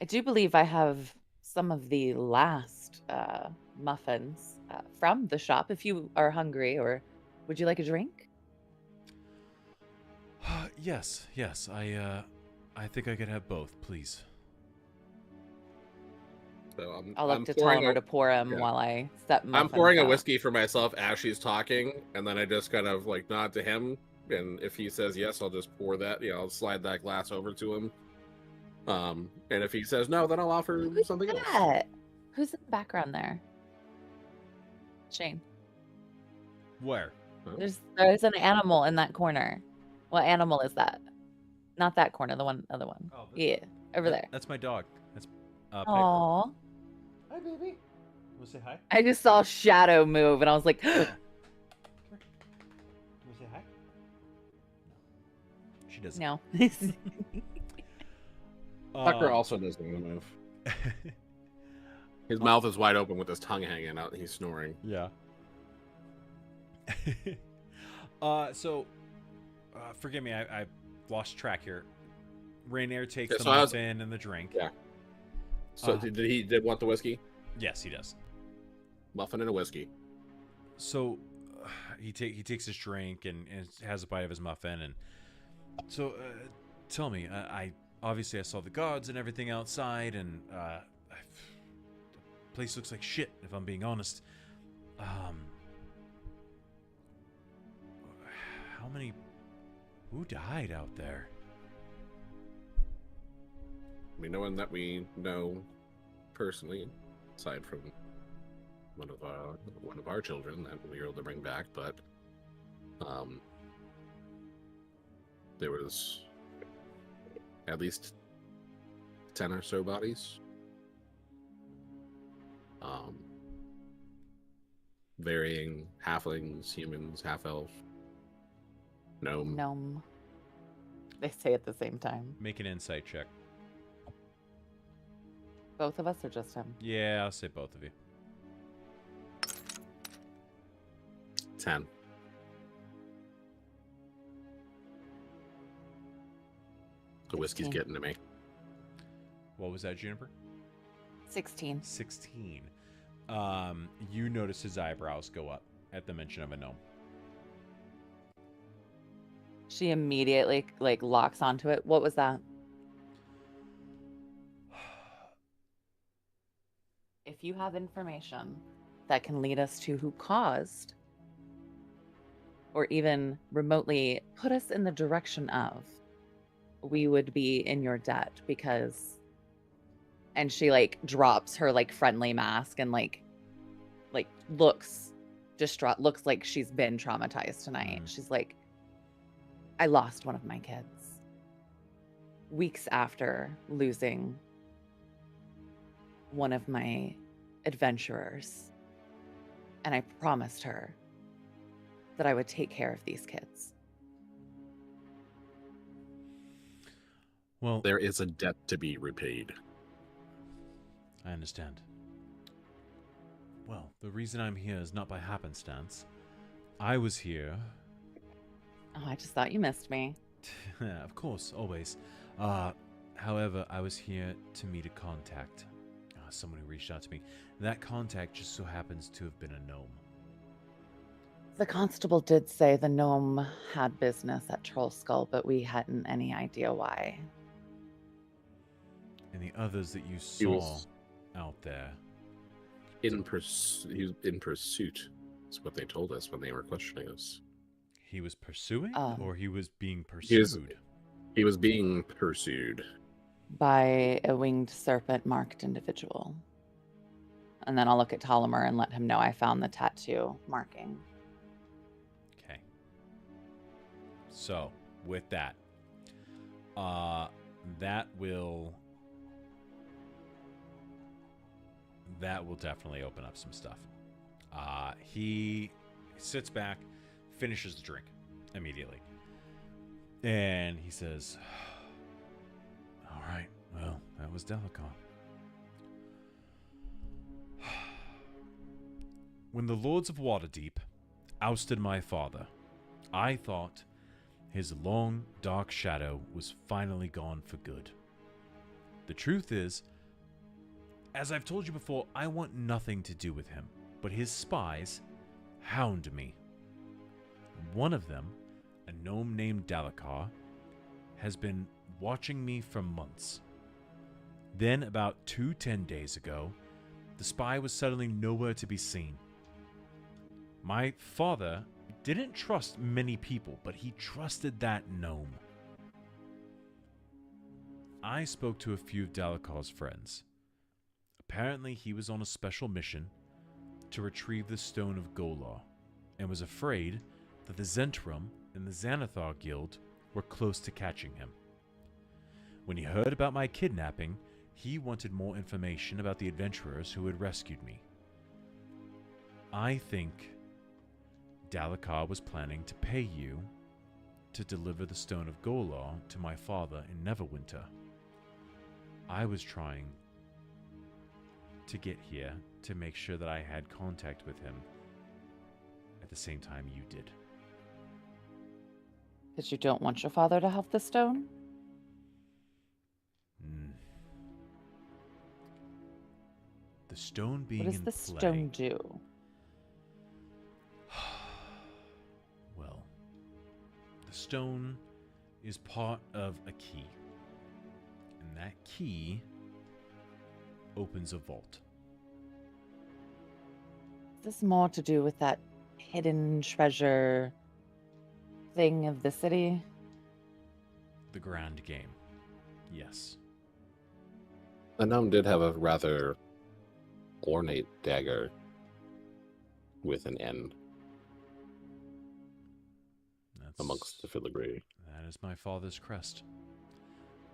I do believe I have some of the last muffins from the shop if you are hungry, or would you like a drink? Yes. I think I could have both, please. So I'll I'm look to pouring Tolliver to pour him yeah. while I step muffins I'm pouring a out. whiskey for myself as she's talking, and then I just kind of like nod to him, and if he says yes, I'll just pour that. I'll slide that glass over to him. And if he says no, then I'll offer Who's something else. that? Who's in the background there? Shane. Where? There's an animal in that corner. What animal is that? Not that corner, the other one. Oh, Yeah, over there. That's my dog. That's Piper. Aww. Hi, baby. Want to say hi? I just saw Shadow move, and I was like, You want to say hi? No. She doesn't. no. Tucker also doesn't want to move. His mouth is wide open with his tongue hanging out, and he's snoring. Yeah. Forgive me, I lost track here. Rainier takes Yeah, the so I was- muffin and the drink. Yeah. So did he want the whiskey? Yes, he does. Muffin and a whiskey. So he takes his drink and has a bite of his muffin, and so tell me, I obviously I saw the guards and everything outside, and the place looks like shit, if I'm being honest. Who died out there? I mean, no one that we know personally, aside from one of our children that we were able to bring back, but there was at least 10 or so bodies. Varying halflings, humans, half elf, gnome. Gnome. They say at the same time. Make an insight check. Both of us or just him? Yeah, I'll say both of you. 10. The whiskey's 16. getting to me. What was that, Juniper? 16. 16. You notice his eyebrows go up at the mention of a gnome. She immediately locks onto it. What was that? If you have information that can lead us to who caused, or even remotely put us in the direction of, we would be in your debt because. And she drops her friendly mask and looks distraught, looks like she's been traumatized tonight. She's like, I lost one of my kids weeks after losing one of my adventurers. And I promised her that I would take care of these kids. Well, There is a debt to be repaid. I understand. Well, the reason I'm here is not by happenstance. I was here. Oh, I just thought you missed me. Of course, always. However, I was here to meet a contact. Someone who reached out to me. That contact just so happens to have been a gnome. The constable did say the gnome had business at Trollskull, but we hadn't any idea why. and the others that you He saw was out there. he was in pursuit. Is what they told us when they were questioning us. He was pursuing, or he was being He was- pursued? He was being pursued. by a winged serpent marked individual. And then I'll look at Ptolemy and let him know I found the tattoo marking. Okay. So, with that, that will definitely open up some stuff. He sits back, finishes the drink immediately, and he says, "All right, well, that was Delicon. When the Lords of Waterdeep ousted my father, I thought his long, dark shadow was finally gone for good. The truth is, as I've told you before, I want nothing to do with him, but his spies hound me. One of them, a gnome named Dalakar, has been watching me for months. Then, about 10 days ago, the spy was suddenly nowhere to be seen. My father didn't trust many people, but he trusted that gnome. I spoke to a few of Dalakar's friends. Apparently, he was on a special mission to retrieve the Stone of Golar, and was afraid that the Zentrum and the Xanathar Guild were close to catching him. When he heard about my kidnapping, he wanted more information about the adventurers who had rescued me. I think Dalakar was planning to pay you to deliver the Stone of Golar to my father in Neverwinter. I was trying to get here to make sure that I had contact with him at the same time you did. Because you don't want your father to have the stone? The stone being What does in the play. stone do? Well, the stone is part of a key. And that key opens a vault. Is this more to do with that hidden treasure thing of the city? The grand game. Yes. The gnome did have a rather ornate dagger with an N That's, amongst the filigree. That is my father's crest.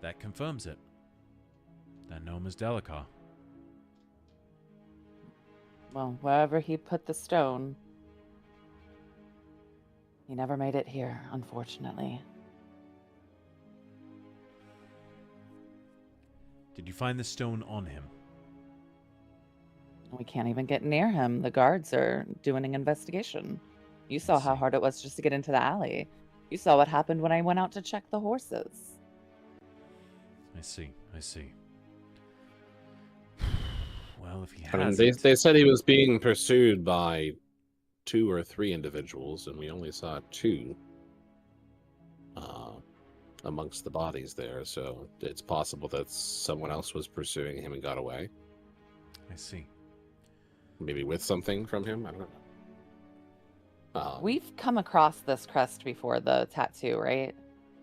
That confirms it. That gnome is Dalakar. Well, wherever he put the stone, he never made it here, unfortunately. Did you find the stone on him? We can't even get near him. The guards are doing an investigation. You saw how see. hard it was just to get into the alley. You saw what happened when I went out to check the horses. I see. Well, if he I mean, hasn't... they said he was being pursued by 2 or 3 individuals, and we only saw 2 amongst the bodies there. So it's possible that someone else was pursuing him and got away. I see. Maybe with something from him. I don't know. We've come across this crest before, the tattoo, right?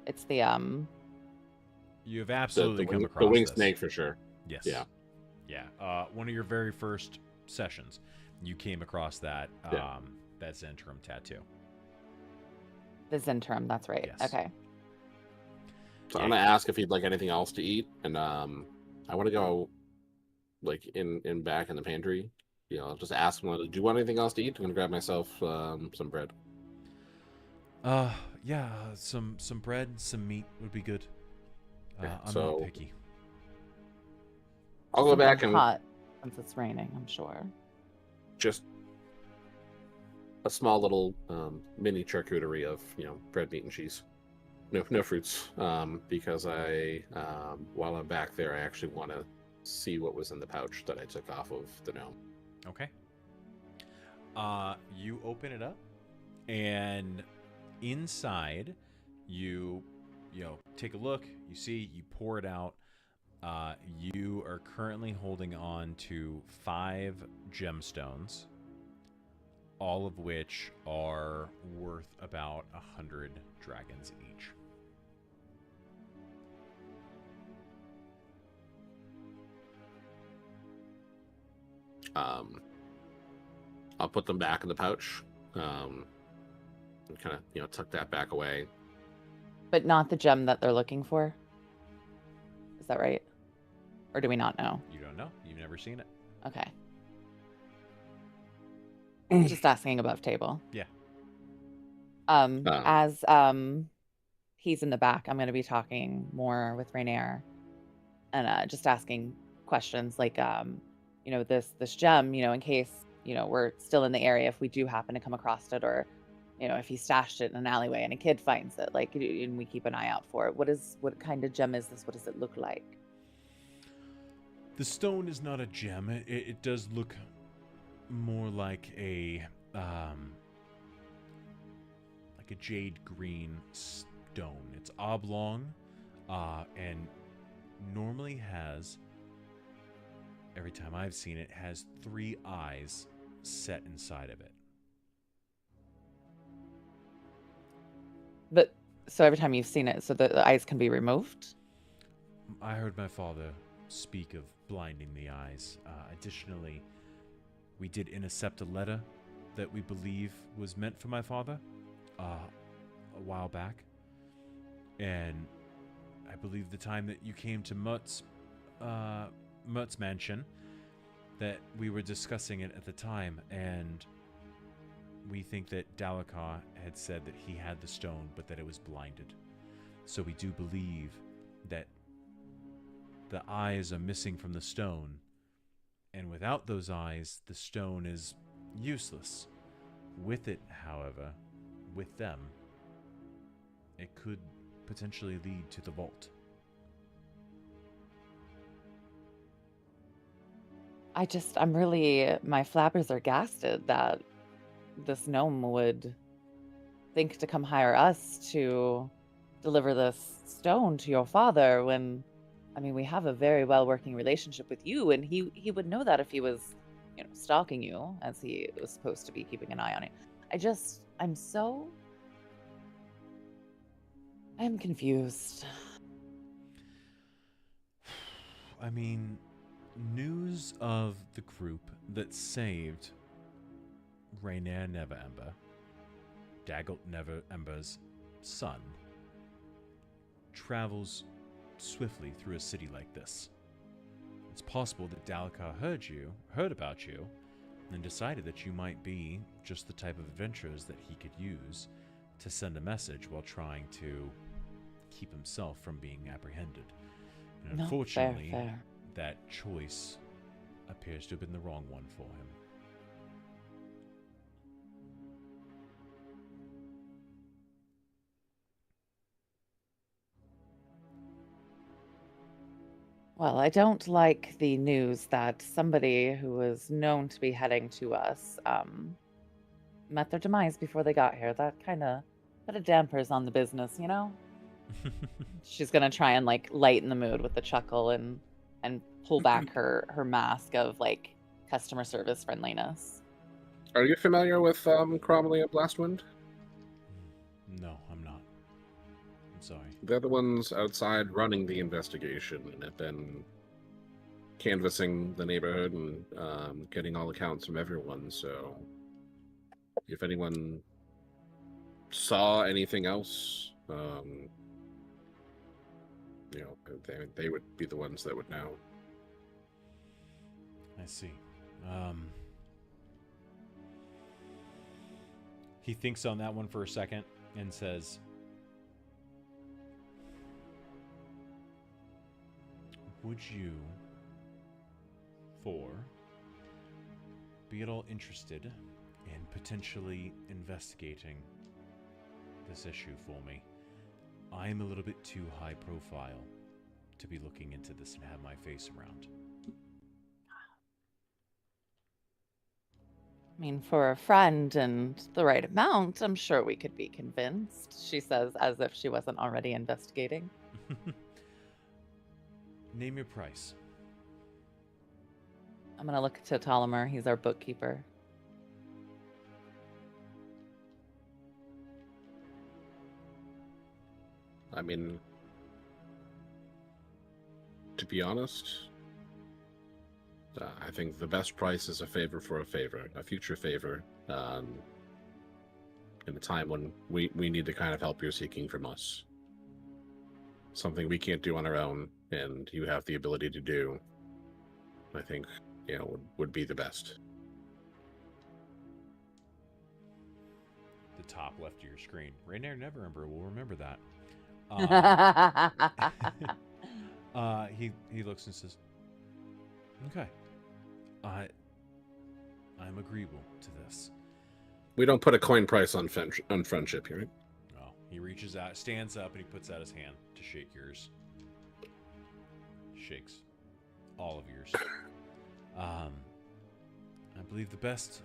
It's the You have absolutely come across the winged this. snake for sure. Yes. Yeah. One of your very first sessions, you came across that Yeah. that Zentrum tattoo. the Zentrum, that's right. Yes. Okay. So I'm gonna ask if he'd like anything else to eat, and I want to go like in back in the pantry. You know, I'll just ask him, "Do you want anything else to eat?" I'm gonna grab myself some bread. Yeah, some bread, some meat would be good. Yeah, I'm so- not picky. I'll go back and hot since it's raining, I'm sure. just a small little mini charcuterie of bread, meat, and cheese. No fruits, because I while I'm back there, I actually want to see what was in the pouch that I took off of the gnome. Okay. You open it up, and inside, you take a look. You see, you pour it out. You are currently holding on to 5 gemstones, all of which are worth about 100 dragons each. I'll put them back in the pouch. And kind of, tuck that back away. But not the gem that they're looking for. Is that right? Or do we not know? You don't know. You've never seen it. Okay. Just asking above table. Yeah. As he's in the back, I'm going to be talking more with Rainier and just asking questions like, this gem, in case, we're still in the area, if we do happen to come across it, or, if he stashed it in an alleyway and a kid finds it, like, and we keep an eye out for it. What kind of gem is this? What does it look like? The stone is not a gem. It does look more like a jade green stone. It's oblong, and normally has, every time I've seen it, has 3 eyes set inside of it. But so every time you've seen it, so the eyes can be removed? I heard my father speak of blinding the eyes. Additionally, we did intercept a letter that we believe was meant for my father a while back. And I believe the time that you came to Mutt's mansion, that we were discussing it at the time, and we think that Dalakar had said that he had the stone, but that it was blinded. So we do believe that the eyes are missing from the stone, and without those eyes, the stone is useless. With it, however, with them, it could potentially lead to the vault. My flappers are gasted that this gnome would think to come hire us to deliver this stone to your father when, we have a very well working relationship with you, and he would know that if he was, stalking you, as he was supposed to be keeping an eye on you. I'm confused. News of the group that saved Rainier Neverember, Daggelt Neverember's son, travels swiftly through a city like this. It's possible that Dalakar heard about you, and decided that you might be just the type of adventurers that he could use to send a message while trying to keep himself from being apprehended. And unfortunately, fair. That choice appears to have been the wrong one for him. Well, I don't like the news that somebody who was known to be heading to us met their demise before they got here. That kind of put a dampers on the business, She's gonna try and lighten the mood with a chuckle and pull back her mask of customer service friendliness. Are you familiar with Cromley and Blastwind? No, I'm not. I'm sorry. They're the ones outside running the investigation and have been canvassing the neighborhood and getting all accounts from everyone. So if anyone saw anything else, they would be the ones that would know. I see. He thinks on that one for a second and says, would you, be at all interested in potentially investigating this issue for me? I'm a little bit too high profile to be looking into this and have my face around. For a friend and the right amount, I'm sure we could be convinced, she says, as if she wasn't already investigating. Name your price. I'm gonna look to Ptolemy. He's our bookkeeper. I mean, to be honest, I think the best price is a favor for a favor, a future favor, in a time when we need the kind of help you're seeking from us. Something we can't do on our own, and you have the ability to do, I think, would be the best. The top left of your screen. Rainier Neverember will remember that. He looks and says, "Okay, I'm agreeable to this." We don't put a coin price on friendship here. Right? No, he reaches out, stands up, and he puts out his hand to shake yours. Shakes all of yours. I believe the best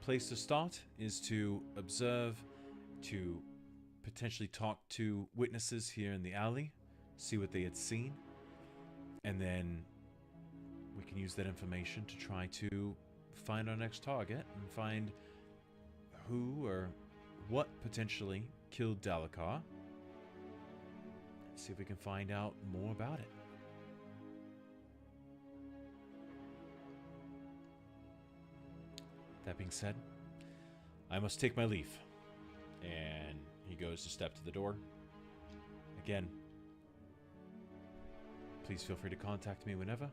place to start is to observe, to potentially talk to witnesses here in the alley, see what they had seen, and then we can use that information to try to find our next target and find who or what potentially killed Dalakar. See if we can find out more about it. That being said, I must take my leave. And he goes to step to the door. Again, please feel free to contact me whenever.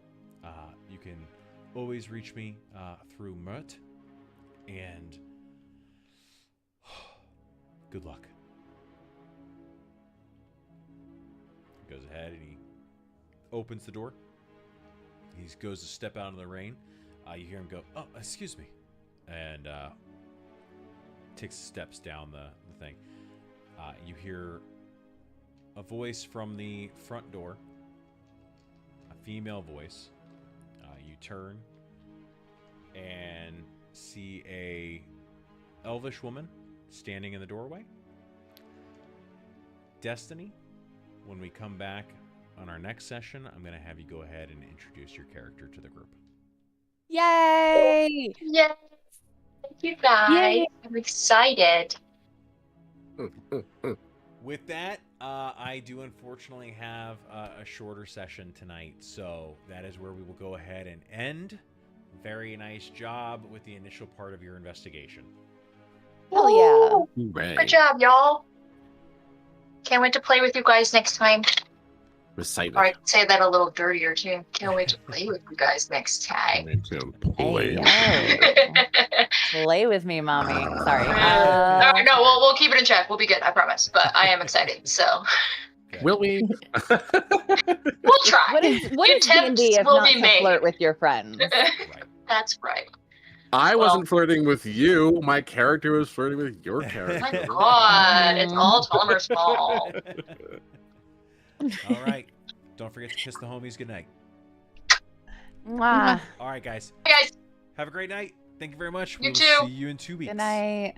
You can always reach me through Mert. And good luck. He goes ahead and he opens the door. He goes to step out in the rain. You hear him go, "Oh, excuse me." And takes steps down the thing. You hear a voice from the front door, a female voice. You turn and see a elvish woman standing in the doorway. Destiny, when we come back on our next session, I'm going to have you go ahead and introduce your character to the group. Yay! Yes. Thank you guys. I'm excited. With that, I do unfortunately have a shorter session tonight, so that is where we will go ahead and end. Very nice job with the initial part of your investigation. Hell yeah. Woo! Right. Good job, y'all. Can't wait to play with you guys next time. Recite Or I'd say that a little dirtier too. Can't wait to play with you guys next time. Hey, yo. Play with me, mommy. Sorry. All right, no, we'll keep it in check. We'll be good, I promise. But I am excited, so Okay. Will we? we'll try. What is Attempts D&D if will not be to made. flirt with your friends? Right. That's right. I wasn't flirting with you. My character was flirting with your character. My God, it's all Tomer's fault. All right. Don't forget to kiss the homies goodnight. Mwah. All right, guys. Hey guys, Have a great night. Thank you very much. You We will too. see you in 2 weeks. Good night.